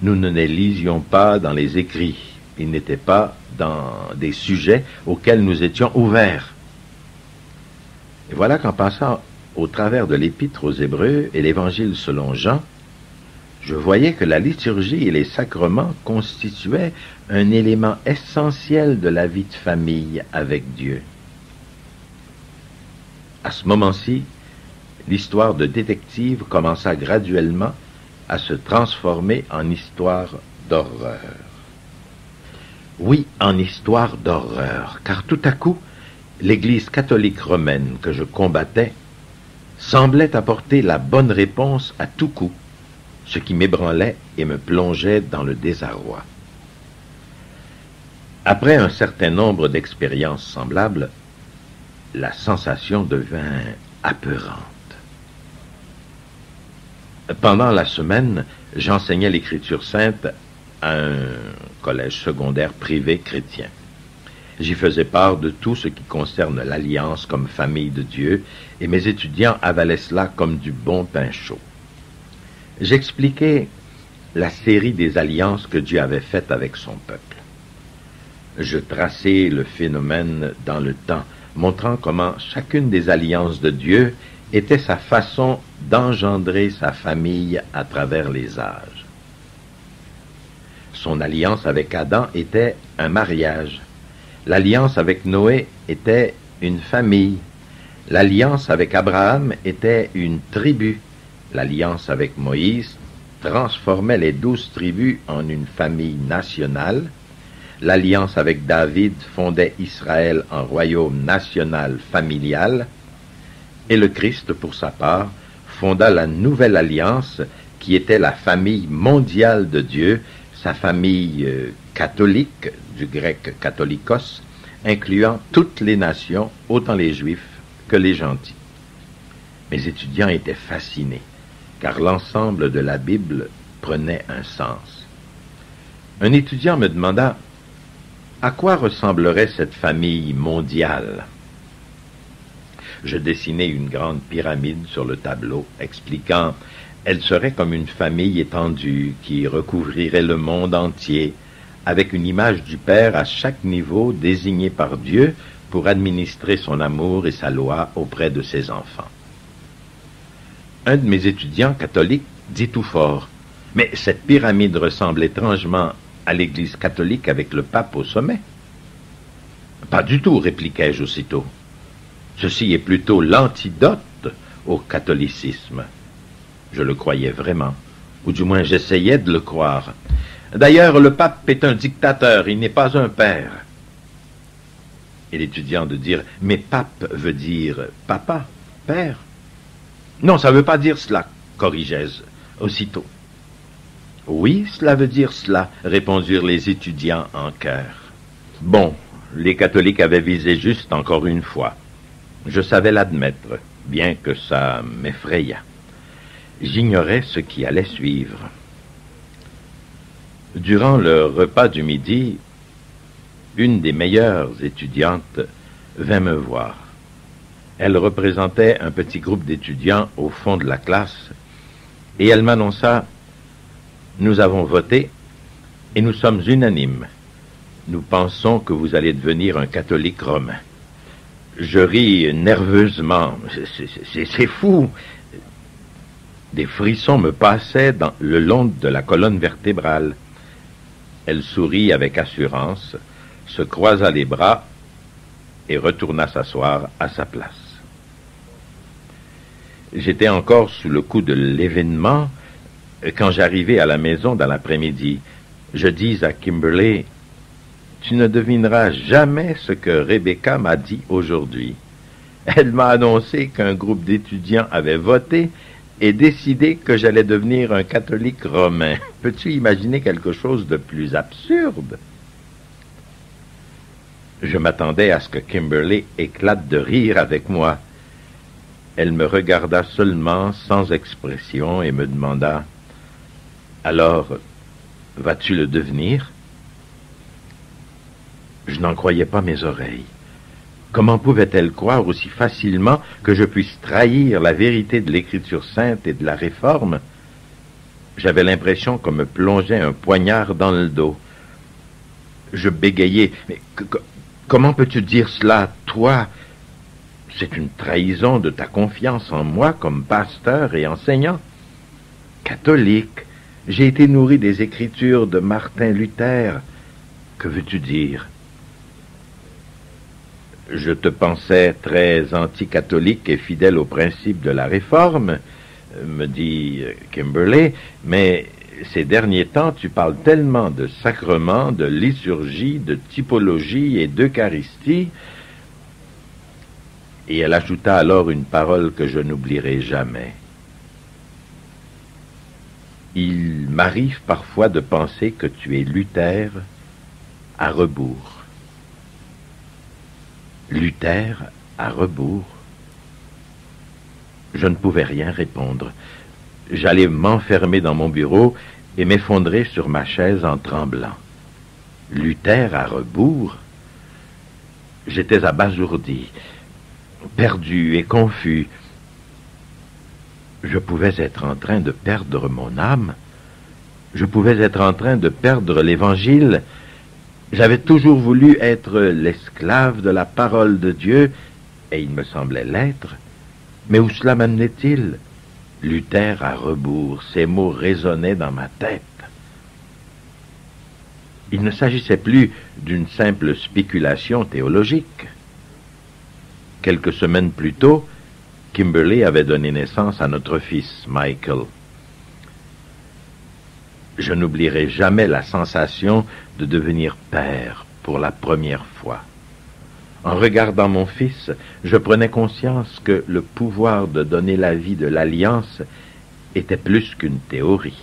[SPEAKER 1] Nous ne les lisions pas dans les écrits. Ils n'étaient pas dans des sujets auxquels nous étions ouverts. Et voilà qu'en passant au travers de l'Épître aux Hébreux et l'Évangile selon Jean, je voyais que la liturgie et les sacrements constituaient un élément essentiel de la vie de famille avec Dieu. À ce moment-ci, l'histoire de détective commença graduellement à se transformer en histoire d'horreur. Oui, en histoire d'horreur, car tout à coup, l'Église catholique romaine que je combattais semblait apporter la bonne réponse à tout coup, ce qui m'ébranlait et me plongeait dans le désarroi. Après un certain nombre d'expériences semblables, la sensation devint apeurante. Pendant la semaine, j'enseignais l'Écriture sainte à un collège secondaire privé chrétien. J'y faisais part de tout ce qui concerne l'Alliance comme famille de Dieu, et mes étudiants avalaient cela comme du bon pain chaud. J'expliquais la série des alliances que Dieu avait faites avec son peuple. Je traçais le phénomène dans le temps, montrant comment chacune des alliances de Dieu était sa façon d'engendrer sa famille à travers les âges. Son alliance avec Adam était un mariage. L'alliance avec Noé était une famille. L'alliance avec Abraham était une tribu. L'alliance avec Moïse transformait les 12 tribus en une famille nationale. L'alliance avec David fondait Israël en royaume national familial. Et le Christ, pour sa part, fonda la nouvelle alliance qui était la famille mondiale de Dieu, sa famille catholique, du grec katholikos, incluant toutes les nations, autant les Juifs que les gentils. Mes étudiants étaient fascinés, car l'ensemble de la Bible prenait un sens. Un étudiant me demanda « À quoi ressemblerait cette famille mondiale ?» Je dessinai une grande pyramide sur le tableau, expliquant « Elle serait comme une famille étendue qui recouvrirait le monde entier, avec une image du Père à chaque niveau désigné par Dieu pour administrer son amour et sa loi auprès de ses enfants. » Un de mes étudiants catholiques dit tout fort « Mais cette pyramide ressemble étrangement à l'Église catholique avec le pape au sommet. » « Pas du tout, répliquai-je aussitôt. Ceci est plutôt l'antidote au catholicisme. » Je le croyais vraiment, ou du moins j'essayais de le croire. D'ailleurs, le pape est un dictateur, il n'est pas un père. Et l'étudiant de dire « Mais pape veut dire papa, père. » Non, ça ne veut pas dire cela, corrigeai-je aussitôt. Oui, cela veut dire cela, répondirent les étudiants en chœur. Bon, les catholiques avaient visé juste encore une fois. Je savais l'admettre, bien que ça m'effrayât. J'ignorais ce qui allait suivre. Durant le repas du midi, une des meilleures étudiantes vint me voir. Elle représentait un petit groupe d'étudiants au fond de la classe, et elle m'annonça « Nous avons voté, et nous sommes unanimes. Nous pensons que vous allez devenir un catholique romain. » Je ris nerveusement. C'est fou. Des frissons me passaient le long de la colonne vertébrale. Elle sourit avec assurance, se croisa les bras et retourna s'asseoir à sa place. J'étais encore sous le coup de l'événement quand j'arrivai à la maison dans l'après-midi. Je dis à Kimberly, « Tu ne devineras jamais ce que Rebecca m'a dit aujourd'hui. Elle m'a annoncé qu'un groupe d'étudiants avait voté et décidé que j'allais devenir un catholique romain. Peux-tu imaginer quelque chose de plus absurde? » Je m'attendais à ce que Kimberly éclate de rire avec moi. Elle me regarda seulement, sans expression, et me demanda, « Alors, vas-tu le devenir? » Je n'en croyais pas mes oreilles. Comment pouvait-elle croire aussi facilement que je puisse trahir la vérité de l'Écriture sainte et de la Réforme? J'avais l'impression qu'on me plongeait un poignard dans le dos. Je bégayai. « Mais comment peux-tu dire cela, toi? C'est une trahison de ta confiance en moi comme pasteur et enseignant. Catholique, j'ai été nourri des Écritures de Martin Luther. Que veux-tu dire? » Je te pensais très anticatholique et fidèle aux principes de la Réforme, me dit Kimberly, mais ces derniers temps, tu parles tellement de sacrements, de liturgie, de typologie et d'Eucharistie. Et elle ajouta alors une parole que je n'oublierai jamais. Il m'arrive parfois de penser que tu es Luther à rebours. Luther à rebours. Je ne pouvais rien répondre. J'allais m'enfermer dans mon bureau et m'effondrer sur ma chaise en tremblant. Luther à rebours? J'étais abasourdi, perdu et confus. Je pouvais être en train de perdre mon âme. Je pouvais être en train de perdre l'Évangile. J'avais toujours voulu être l'esclave de la parole de Dieu, et il me semblait l'être. Mais où cela m'amenait-il? Luther à rebours, ces mots résonnaient dans ma tête. Il ne s'agissait plus d'une simple spéculation théologique. Quelques semaines plus tôt, Kimberly avait donné naissance à notre fils, Michael. Je n'oublierai jamais la sensation de devenir père pour la première fois. En regardant mon fils, je prenais conscience que le pouvoir de donner la vie de l'Alliance était plus qu'une théorie.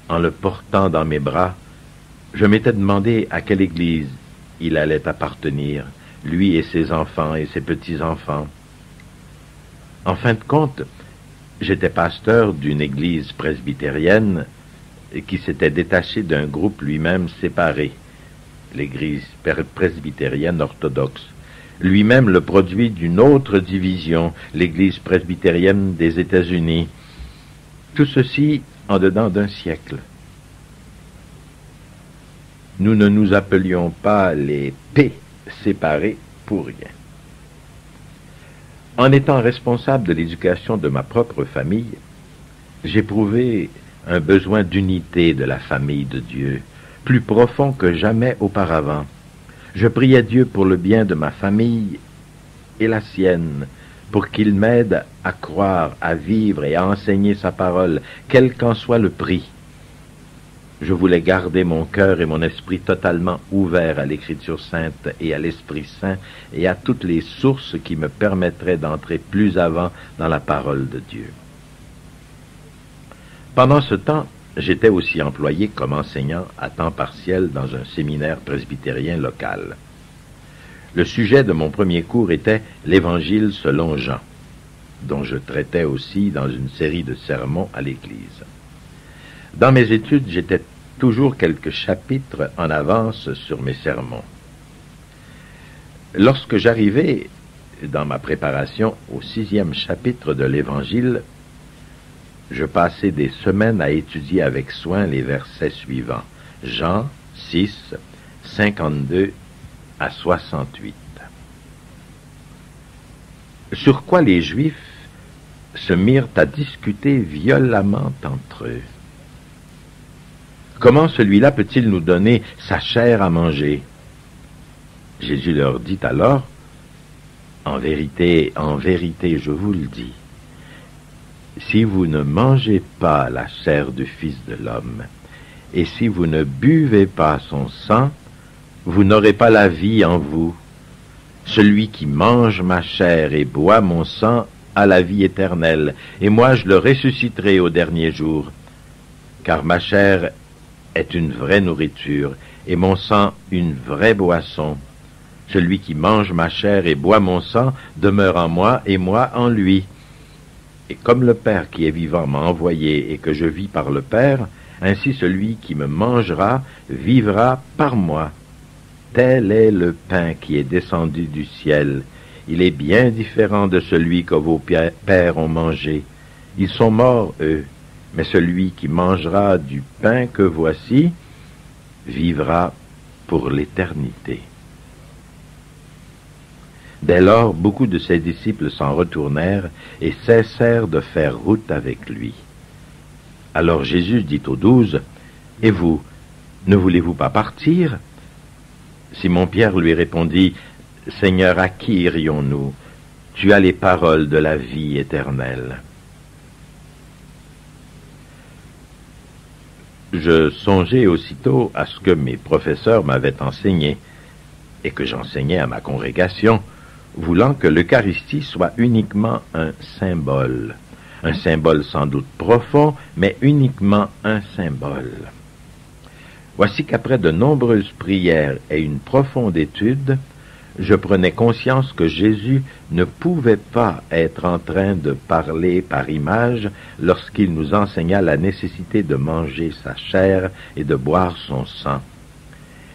[SPEAKER 1] En le portant dans mes bras, je m'étais demandé à quelle église il allait appartenir, lui et ses enfants et ses petits-enfants. En fin de compte, j'étais pasteur d'une église presbytérienne qui s'était détaché d'un groupe lui-même séparé, l'église presbytérienne orthodoxe, lui-même le produit d'une autre division, l'église presbytérienne des États-Unis. Tout ceci en dedans d'un siècle. Nous ne nous appelions pas les P séparés pour rien. En étant responsable de l'éducation de ma propre famille, j'éprouvais un besoin d'unité de la famille de Dieu, plus profond que jamais auparavant. Je priais Dieu pour le bien de ma famille et la sienne, pour qu'il m'aide à croire, à vivre et à enseigner sa parole, quel qu'en soit le prix. Je voulais garder mon cœur et mon esprit totalement ouverts à l'Écriture sainte et à l'Esprit Saint et à toutes les sources qui me permettraient d'entrer plus avant dans la parole de Dieu. Pendant ce temps, j'étais aussi employé comme enseignant à temps partiel dans un séminaire presbytérien local. Le sujet de mon premier cours était l'Évangile selon Jean, dont je traitais aussi dans une série de sermons à l'Église. Dans mes études, j'étais toujours quelques chapitres en avance sur mes sermons. Lorsque j'arrivai dans ma préparation au 6e chapitre de l'Évangile, je passai des semaines à étudier avec soin les versets suivants. Jean 6, 52 à 68. Sur quoi les Juifs se mirent à discuter violemment entre eux. Comment celui-là peut-il nous donner sa chair à manger? Jésus leur dit alors, en vérité, je vous le dis, si vous ne mangez pas la chair du Fils de l'homme, et si vous ne buvez pas son sang, vous n'aurez pas la vie en vous. Celui qui mange ma chair et boit mon sang a la vie éternelle, et moi je le ressusciterai au dernier jour. Car ma chair est une vraie nourriture, et mon sang une vraie boisson. Celui qui mange ma chair et boit mon sang demeure en moi, et moi en lui. Et comme le Père qui est vivant m'a envoyé, et que je vis par le Père, ainsi celui qui me mangera vivra par moi. Tel est le pain qui est descendu du ciel. Il est bien différent de celui que vos pères ont mangé. Ils sont morts, eux, mais celui qui mangera du pain que voici vivra pour l'éternité. Dès lors, beaucoup de ses disciples s'en retournèrent et cessèrent de faire route avec lui. Alors Jésus dit aux 12, « Et vous, ne voulez-vous pas partir ?» Simon-Pierre lui répondit, « Seigneur, à qui irions-nous? Tu as les paroles de la vie éternelle. » Je songeai aussitôt à ce que mes professeurs m'avaient enseigné et que j'enseignais à ma congrégation, voulant que l'Eucharistie soit uniquement un symbole sans doute profond, mais uniquement un symbole. Voici qu'après de nombreuses prières et une profonde étude, je prenais conscience que Jésus ne pouvait pas être en train de parler par image lorsqu'il nous enseigna la nécessité de manger sa chair et de boire son sang.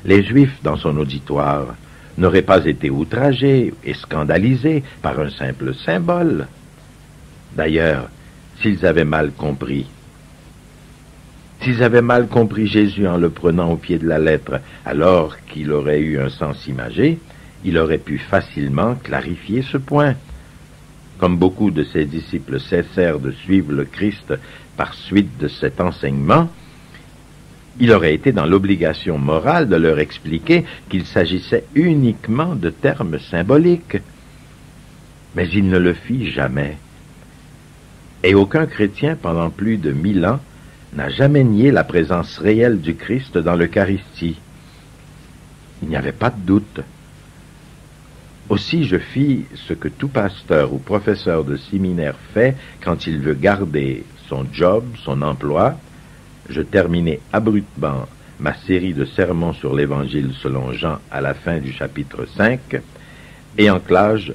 [SPEAKER 1] Les Juifs, dans son auditoire, n'auraient pas été outragés et scandalisés par un simple symbole. D'ailleurs, s'ils avaient mal compris Jésus en le prenant au pied de la lettre, alors qu'il aurait eu un sens imagé, il aurait pu facilement clarifier ce point. Comme beaucoup de ses disciples cessèrent de suivre le Christ par suite de cet enseignement, il aurait été dans l'obligation morale de leur expliquer qu'il s'agissait uniquement de termes symboliques. Mais il ne le fit jamais. Et aucun chrétien pendant plus de 1000 ans n'a jamais nié la présence réelle du Christ dans l'Eucharistie. Il n'y avait pas de doute. Aussi je fis ce que tout pasteur ou professeur de séminaire fait quand il veut garder son job, son emploi. Je terminai abruptement ma série de sermons sur l'Évangile selon Jean à la fin du chapitre 5, et en classe,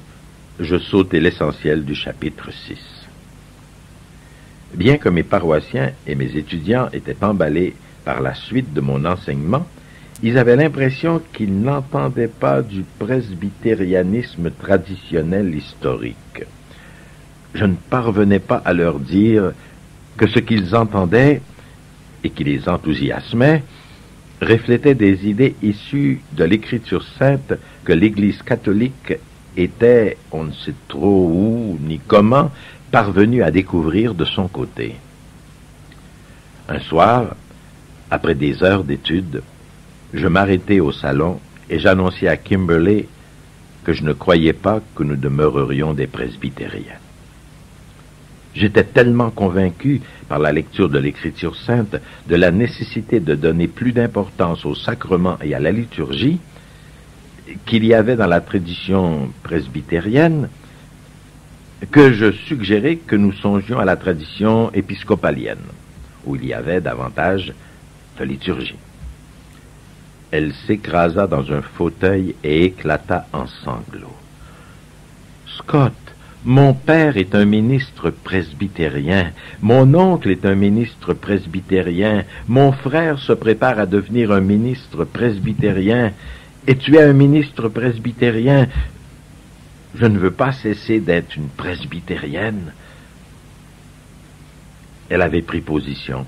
[SPEAKER 1] je sautai l'essentiel du chapitre 6. Bien que mes paroissiens et mes étudiants étaient emballés par la suite de mon enseignement, ils avaient l'impression qu'ils n'entendaient pas du presbytérianisme traditionnel historique. Je ne parvenais pas à leur dire que ce qu'ils entendaient et qui les enthousiasmait reflétait des idées issues de l'Écriture sainte que l'Église catholique était, on ne sait trop où ni comment, parvenue à découvrir de son côté. Un soir, après des heures d'études, je m'arrêtai au salon et j'annonçai à Kimberley que je ne croyais pas que nous demeurerions des presbytériens. J'étais tellement convaincu par la lecture de l'Écriture sainte de la nécessité de donner plus d'importance au sacrement et à la liturgie qu'il y avait dans la tradition presbytérienne que je suggérais que nous songions à la tradition épiscopalienne, où il y avait davantage de liturgie. Elle s'écrasa dans un fauteuil et éclata en sanglots. « Scott, mon père est un ministre presbytérien, mon oncle est un ministre presbytérien, mon frère se prépare à devenir un ministre presbytérien, et tu es un ministre presbytérien. Je ne veux pas cesser d'être une presbytérienne. » Elle avait pris position,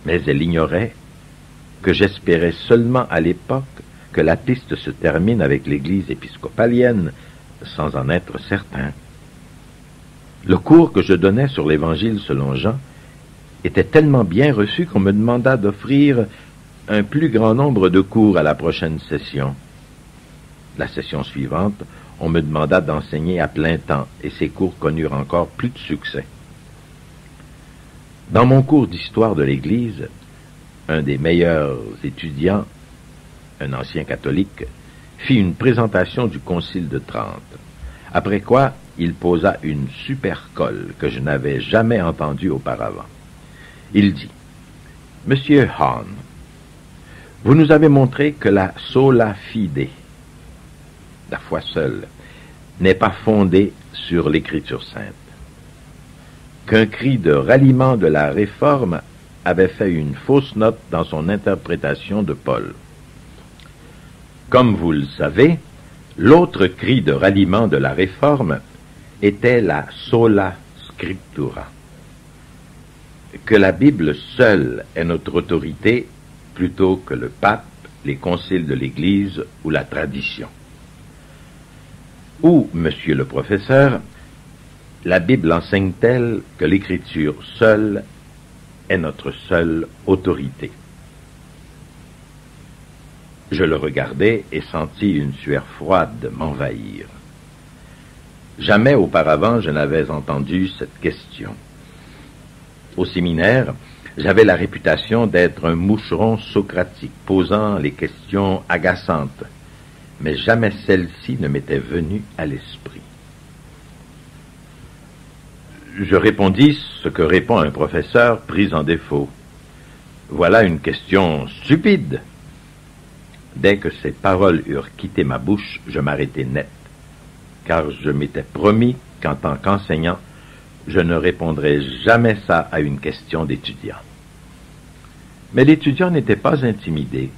[SPEAKER 1] mais elle ignorait que j'espérais seulement à l'époque que la piste se termine avec l'Église épiscopalienne, sans en être certain. Le cours que je donnais sur l'Évangile selon Jean était tellement bien reçu qu'on me demanda d'offrir un plus grand nombre de cours à la prochaine session. La session suivante, on me demanda d'enseigner à plein temps, et ces cours connurent encore plus de succès. Dans mon cours d'histoire de l'Église, un des meilleurs étudiants, un ancien catholique, fit une présentation du Concile de Trente, après quoi il posa une super colle que je n'avais jamais entendue auparavant. Il dit, « Monsieur Hahn, vous nous avez montré que la sola fide, la foi seule, n'est pas fondée sur l'Écriture sainte, qu'un cri de ralliement de la Réforme avait fait une fausse note dans son interprétation de Paul. Comme vous le savez, l'autre cri de ralliement de la Réforme était la sola scriptura, que la Bible seule est notre autorité plutôt que le pape, les conciles de l'Église ou la tradition. Ou, monsieur le professeur, la Bible enseigne-t-elle que l'Écriture seule est notre seule autorité? Je le regardai et sentis une sueur froide m'envahir. Jamais auparavant je n'avais entendu cette question. Au séminaire, j'avais la réputation d'être un moucheron socratique, posant les questions agaçantes, mais jamais celle-ci ne m'était venue à l'esprit. Je répondis ce que répond un professeur pris en défaut. Voilà une question stupide. Dès que ces paroles eurent quitté ma bouche, je m'arrêtai net, car je m'étais promis qu'en tant qu'enseignant, je ne répondrais jamais ça à une question d'étudiant. Mais l'étudiant n'était pas intimidé.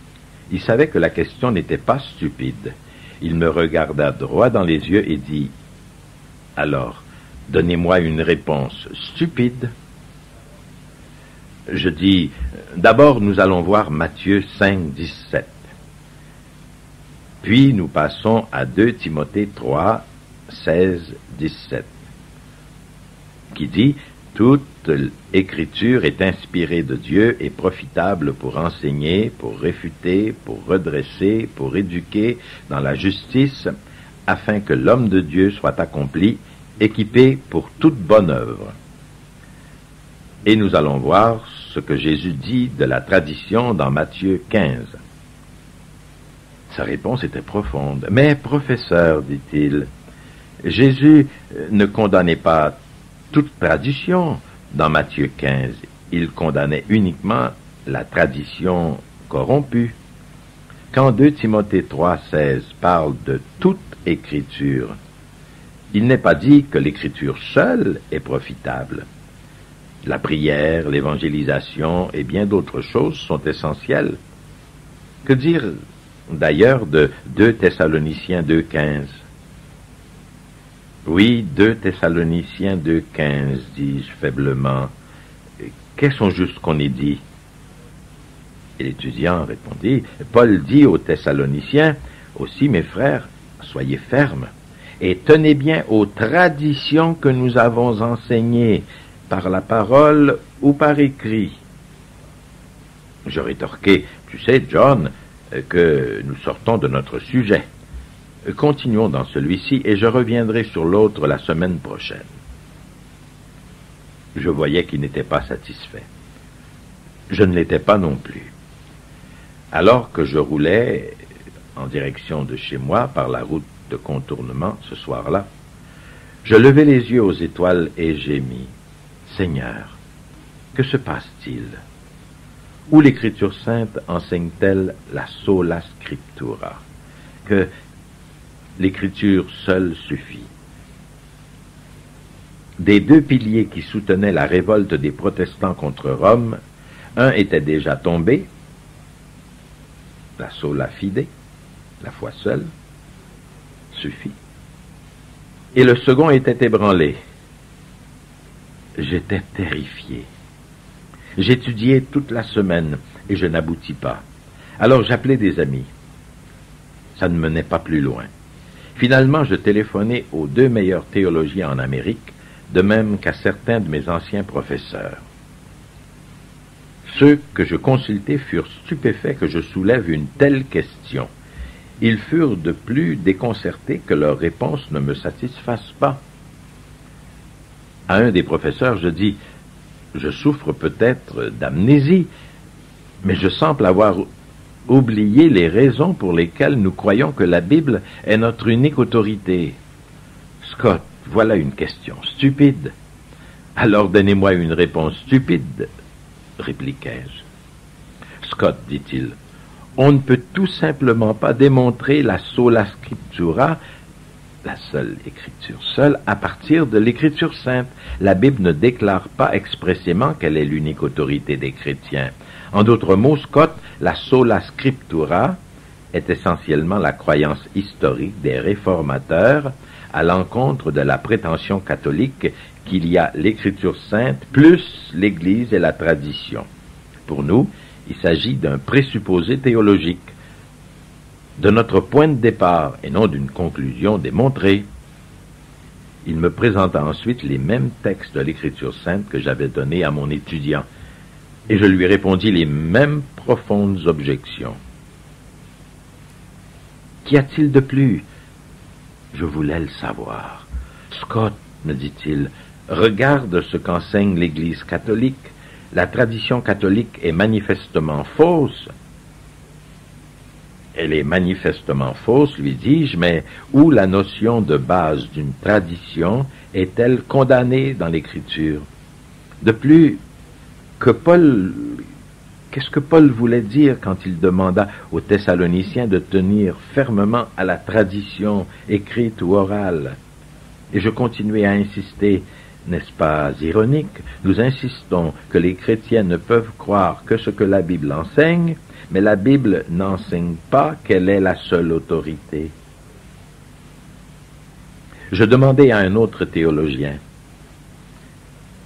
[SPEAKER 1] Il savait que la question n'était pas stupide. Il me regarda droit dans les yeux et dit, « Alors, donnez-moi une réponse stupide. » Je dis, « D'abord, nous allons voir Matthieu 5, 17. Puis nous passons à 2 Timothée 3, 16, 17, qui dit « Toute écriture est inspirée de Dieu et profitable pour enseigner, pour réfuter, pour redresser, pour éduquer dans la justice, afin que l'homme de Dieu soit accompli, équipé pour toute bonne œuvre. » Et nous allons voir ce que Jésus dit de la tradition dans Matthieu 15. Sa réponse était profonde. « Mais, professeur, dit-il, Jésus ne condamnait pas toute tradition dans Matthieu 15. Il condamnait uniquement la tradition corrompue. Quand 2 Timothée 3, 16 parle de toute écriture, il n'est pas dit que l'écriture seule est profitable. La prière, l'évangélisation et bien d'autres choses sont essentielles. Que dire d'ailleurs de 2 Thessaloniciens 2,15. Oui, 2 Thessaloniciens 2,15, dis-je faiblement. Qu'est-ce juste qu'on ait dit? Et l'étudiant répondit, Paul dit aux Thessaloniciens, aussi mes frères, soyez fermes, et tenez bien aux traditions que nous avons enseignées, par la parole ou par écrit. Je rétorquai, tu sais, John, que nous sortons de notre sujet. Continuons dans celui-ci et je reviendrai sur l'autre la semaine prochaine. Je voyais qu'il n'était pas satisfait. Je ne l'étais pas non plus. Alors que je roulais en direction de chez moi par la route de contournement ce soir-là, je levai les yeux aux étoiles et gémis. Seigneur, que se passe-t-il? Où l'Écriture sainte enseigne-t-elle la sola scriptura, que l'Écriture seule suffit? Des 2 piliers qui soutenaient la révolte des protestants contre Rome, un était déjà tombé, la sola fide, la foi seule, suffit, et le second était ébranlé. J'étais terrifié. J'étudiais toute la semaine et je n'aboutis pas. Alors j'appelais des amis. Ça ne menait pas plus loin. Finalement, je téléphonai aux 2 meilleurs théologiens en Amérique, de même qu'à certains de mes anciens professeurs. Ceux que je consultai furent stupéfaits que je soulève une telle question. Ils furent de plus déconcertés que leurs réponses ne me satisfassent pas. À un des professeurs, je dis, je souffre peut-être d'amnésie, mais je semble avoir oublié les raisons pour lesquelles nous croyons que la Bible est notre unique autorité. Scott, voilà une question stupide. Alors donnez-moi une réponse stupide, répliquai-je. Scott, dit-il, on ne peut tout simplement pas démontrer la sola scriptura, la seule écriture seule, à partir de l'écriture sainte. La Bible ne déclare pas expressément qu'elle est l'unique autorité des chrétiens. En d'autres mots, Scott, la sola scriptura est essentiellement la croyance historique des réformateurs à l'encontre de la prétention catholique qu'il y a l'écriture sainte plus l'Église et la tradition. Pour nous, il s'agit d'un présupposé théologique, de notre point de départ et non d'une conclusion démontrée. Il me présenta ensuite les mêmes textes de l'Écriture sainte que j'avais donnés à mon étudiant, et je lui répondis les mêmes profondes objections. Qu'y a-t-il de plus? Je voulais le savoir. Scott, me dit-il, regarde ce qu'enseigne l'Église catholique. La tradition catholique est manifestement fausse. Elle est manifestement fausse, lui dis-je, mais où la notion de base d'une tradition est-elle condamnée dans l'Écriture? De plus, qu'est-ce que Paul voulait dire quand il demanda aux Thessaloniciens de tenir fermement à la tradition écrite ou orale? Et je continuais à insister, n'est-ce pas ironique? Nous insistons que les chrétiens ne peuvent croire que ce que la Bible enseigne, mais la Bible n'enseigne pas qu'elle est la seule autorité. Je demandai à un autre théologien,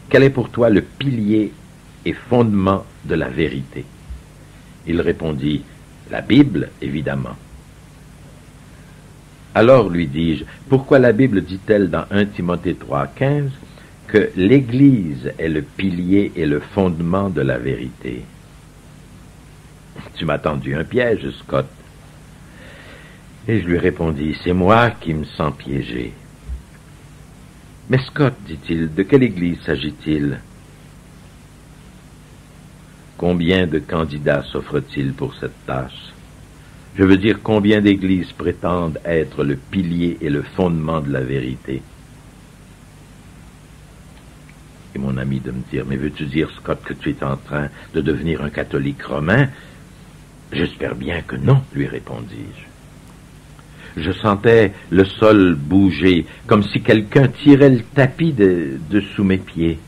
[SPEAKER 1] quel est pour toi le pilier et fondement de la vérité? Il répondit, la Bible, évidemment. Alors, lui dis-je, pourquoi la Bible dit-elle dans 1 Timothée 3,15 que l'Église est le pilier et le fondement de la vérité? Tu m'as tendu un piège, Scott. Et je lui répondis, c'est moi qui me sens piégé. Mais Scott, dit-il, de quelle Église s'agit-il? Combien de candidats s'offrent-ils pour cette tâche? Je veux dire, combien d'églises prétendent être le pilier et le fondement de la vérité? Et mon ami de me dire, mais veux-tu dire, Scott, que tu es en train de devenir un catholique romain? J'espère bien que non, lui répondis-je. Je sentais le sol bouger, comme si quelqu'un tirait le tapis de sous mes pieds.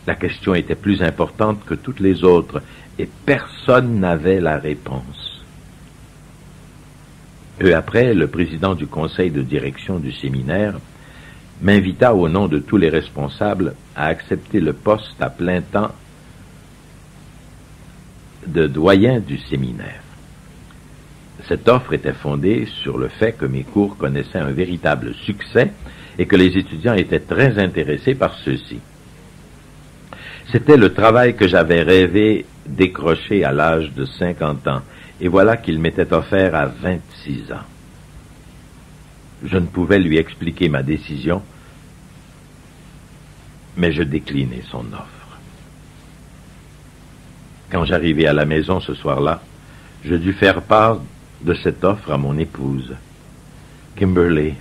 [SPEAKER 1] La question était plus importante que toutes les autres, et personne n'avait la réponse. Peu après, le président du conseil de direction du séminaire m'invita au nom de tous les responsables à accepter le poste à plein temps de doyen du séminaire. Cette offre était fondée sur le fait que mes cours connaissaient un véritable succès et que les étudiants étaient très intéressés par ceux-ci. C'était le travail que j'avais rêvé décrocher à l'âge de 50 ans, et voilà qu'il m'était offert à 26 ans. Je ne pouvais lui expliquer ma décision, mais je déclinai son offre. Quand j'arrivai à la maison ce soir-là, je dus faire part de cette offre à mon épouse. Kimberly,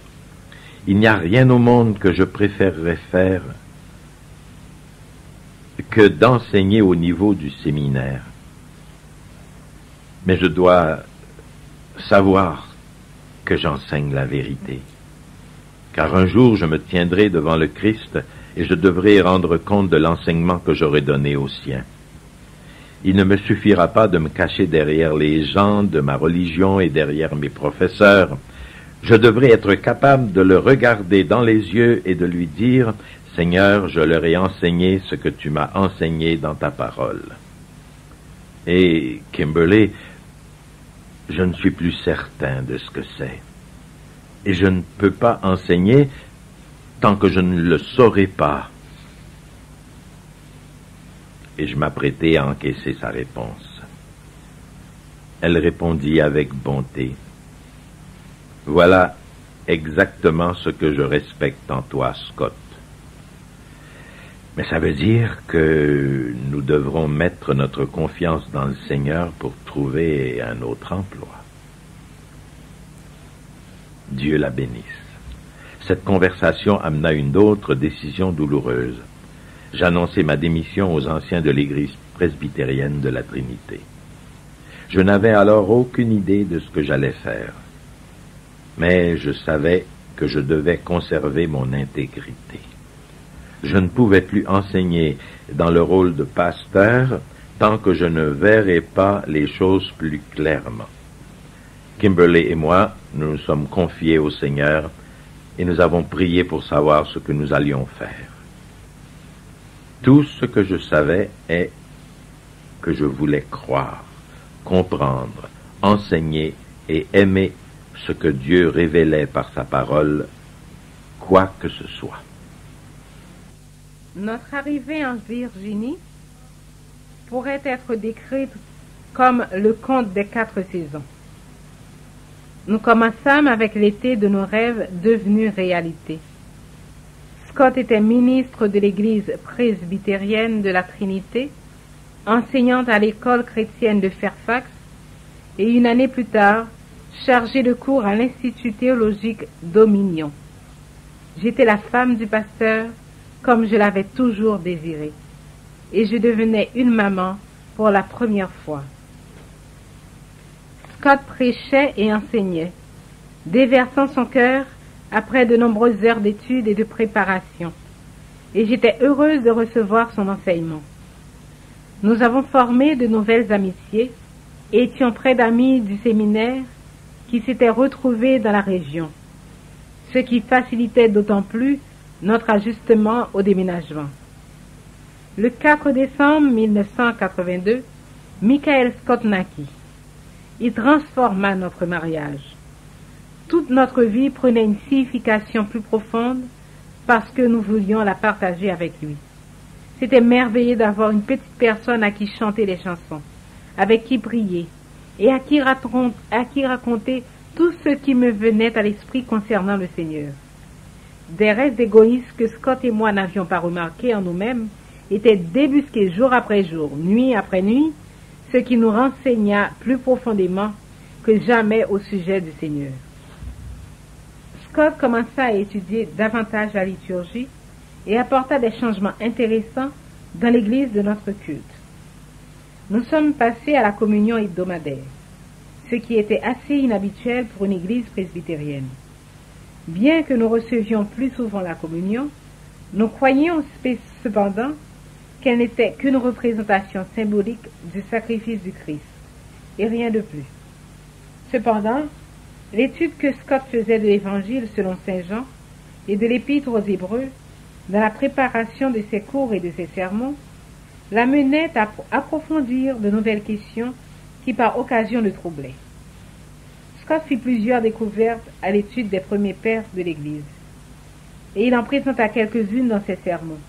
[SPEAKER 1] il n'y a rien au monde que je préférerais faire que d'enseigner au niveau du séminaire. Mais je dois savoir que j'enseigne la vérité. Car un jour je me tiendrai devant le Christ et je devrai rendre compte de l'enseignement que j'aurai donné aux siens. Il ne me suffira pas de me cacher derrière les gens de ma religion et derrière mes professeurs. Je devrais être capable de le regarder dans les yeux et de lui dire « Seigneur, je leur ai enseigné ce que tu m'as enseigné dans ta parole. » Et, Kimberly, je ne suis plus certain de ce que c'est. Et je ne peux pas enseigner tant que je ne le saurai pas. Et je m'apprêtai à encaisser sa réponse. Elle répondit avec bonté. Voilà exactement ce que je respecte en toi, Scott. Mais ça veut dire que nous devrons mettre notre confiance dans le Seigneur pour trouver un autre emploi. Dieu la bénisse. Cette conversation amena une autre décision douloureuse. J'annonçai ma démission aux anciens de l'Église presbytérienne de la Trinité. Je n'avais alors aucune idée de ce que j'allais faire, mais je savais que je devais conserver mon intégrité. Je ne pouvais plus enseigner dans le rôle de pasteur tant que je ne verrais pas les choses plus clairement. Kimberly et moi, nous nous sommes confiés au Seigneur et nous avons prié pour savoir ce que nous allions faire. Tout ce que je savais est que je voulais croire, comprendre, enseigner et aimer ce que Dieu révélait par sa parole, quoi que ce soit.
[SPEAKER 2] Notre arrivée en Virginie pourrait être décrite comme le conte des 4 saisons. Nous commençâmes avec l'été de nos rêves devenus réalité. Scott était ministre de l'Église presbytérienne de la Trinité, enseignant à l'école chrétienne de Fairfax, et une année plus tard, chargé de cours à l'Institut théologique Dominion. J'étais la femme du pasteur, comme je l'avais toujours désiré, et je devenais une maman pour la première fois. Scott prêchait et enseignait, déversant son cœur après de nombreuses heures d'études et de préparation, et j'étais heureuse de recevoir son enseignement. Nous avons formé de nouvelles amitiés et étions près d'amis du séminaire qui s'étaient retrouvés dans la région, ce qui facilitait d'autant plus notre ajustement au déménagement. Le 4 décembre 1982, Michael Scott naquit. Il transforma notre mariage. Toute notre vie prenait une signification plus profonde parce que nous voulions la partager avec lui. C'était merveilleux d'avoir une petite personne à qui chanter les chansons, avec qui prier et à qui raconter tout ce qui me venait à l'esprit concernant le Seigneur. Des restes égoïstes que Scott et moi n'avions pas remarqués en nous-mêmes étaient débusqués jour après jour, nuit après nuit, ce qui nous renseigna plus profondément que jamais au sujet du Seigneur. Scott commença à étudier davantage la liturgie et apporta des changements intéressants dans l'église de notre culte. Nous sommes passés à la communion hebdomadaire, ce qui était assez inhabituel pour une église presbytérienne. Bien que nous recevions plus souvent la communion, nous croyions cependant qu'elle n'était qu'une représentation symbolique du sacrifice du Christ, et rien de plus. Cependant, l'étude que Scott faisait de l'Évangile selon Saint Jean et de l'Épître aux Hébreux, dans la préparation de ses cours et de ses sermons, l'amenait à approfondir de nouvelles questions qui par occasion le troublaient. Scott fit plusieurs découvertes à l'étude des premiers pères de l'Église, et il en présenta quelques-unes dans ses sermons.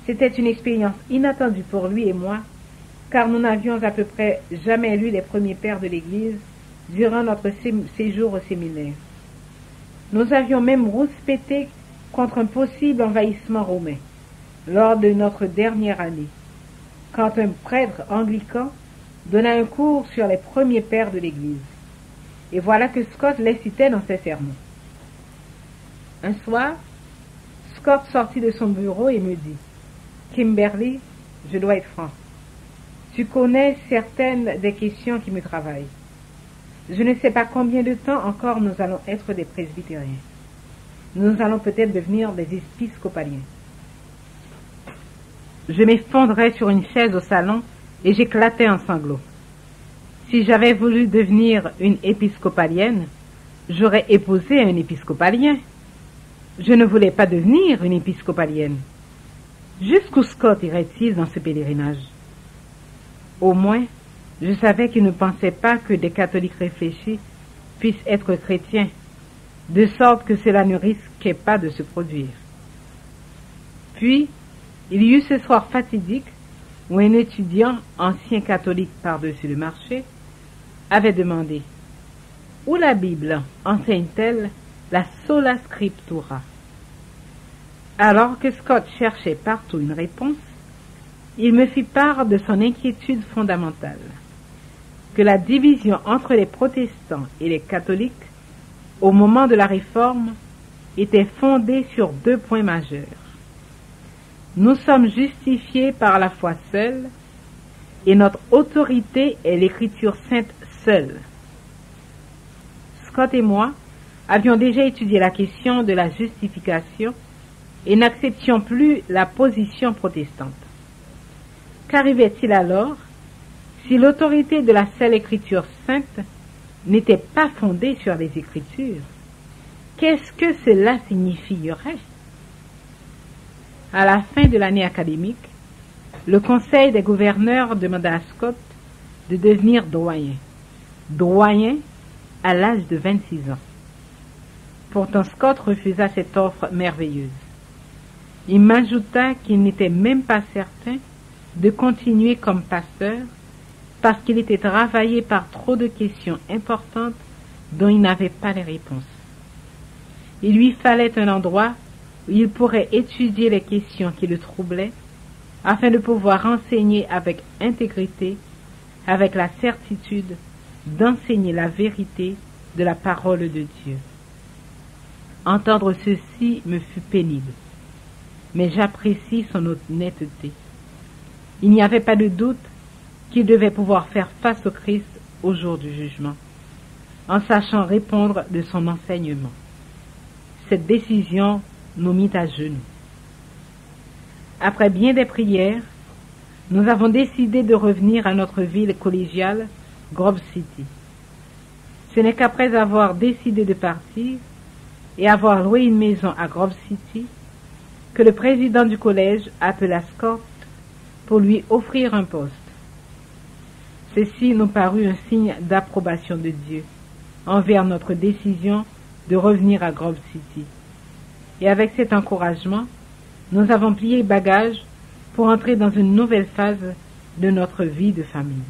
[SPEAKER 2] C'était une expérience inattendue pour lui et moi, car nous n'avions à peu près jamais lu les premiers pères de l'Église durant notre séjour au séminaire. Nous avions même rouspété contre un possible envahissement romain lors de notre dernière année, quand un prêtre anglican donna un cours sur les premiers pères de l'Église. Et voilà que Scott les citait dans ses sermons. Un soir, Scott sortit de son bureau et me dit « Kimberly, je dois être franc. Tu connais certaines des questions qui me travaillent. Je ne sais pas combien de temps encore nous allons être des presbytériens. Nous allons peut-être devenir des épiscopaliens. » Je m'effondrais sur une chaise au salon et j'éclatais en sanglots. Si j'avais voulu devenir une épiscopalienne, j'aurais épousé un épiscopalien. Je ne voulais pas devenir une épiscopalienne. Jusqu'où Scott irait-il dans ce pèlerinage? Au moins, je savais qu'il ne pensait pas que des catholiques réfléchis puissent être chrétiens, de sorte que cela ne risquait pas de se produire. Puis, il y eut ce soir fatidique où un étudiant, ancien catholique par-dessus le marché, avait demandé « Où la Bible enseigne-t-elle la sola scriptura ?» Alors que Scott cherchait partout une réponse, il me fit part de son inquiétude fondamentale, que la division entre les protestants et les catholiques, au moment de la Réforme, était fondée sur 2 points majeurs. Nous sommes justifiés par la foi seule, et notre autorité est l'Écriture sainte seule. Scott et moi avions déjà étudié la question de la justification et n'acceptions plus la position protestante. Qu'arrivait-il alors si l'autorité de la seule Écriture sainte n'était pas fondée sur les Écritures? Qu'est-ce que cela signifierait? À la fin de l'année académique, le conseil des gouverneurs demanda à Scott de devenir doyen à l'âge de 26 ans. Pourtant, Scott refusa cette offre merveilleuse. Il m'ajouta qu'il n'était même pas certain de continuer comme pasteur parce qu'il était travaillé par trop de questions importantes dont il n'avait pas les réponses. Il lui fallait un endroit où il pourrait étudier les questions qui le troublaient afin de pouvoir enseigner avec intégrité, avec la certitude d'enseigner la vérité de la parole de Dieu. Entendre ceci me fut pénible, mais j'apprécie son honnêteté. Il n'y avait pas de doute qu'il devait pouvoir faire face au Christ au jour du jugement, en sachant répondre de son enseignement. Cette décision nous mit à genoux. Après bien des prières, nous avons décidé de revenir à notre ville collégiale, Grove City. Ce n'est qu'après avoir décidé de partir et avoir loué une maison à Grove City que le président du collège appela Scott pour lui offrir un poste. Ceci nous parut un signe d'approbation de Dieu envers notre décision de revenir à Grove City. Et avec cet encouragement, nous avons plié bagages pour entrer dans une nouvelle phase de notre vie de famille.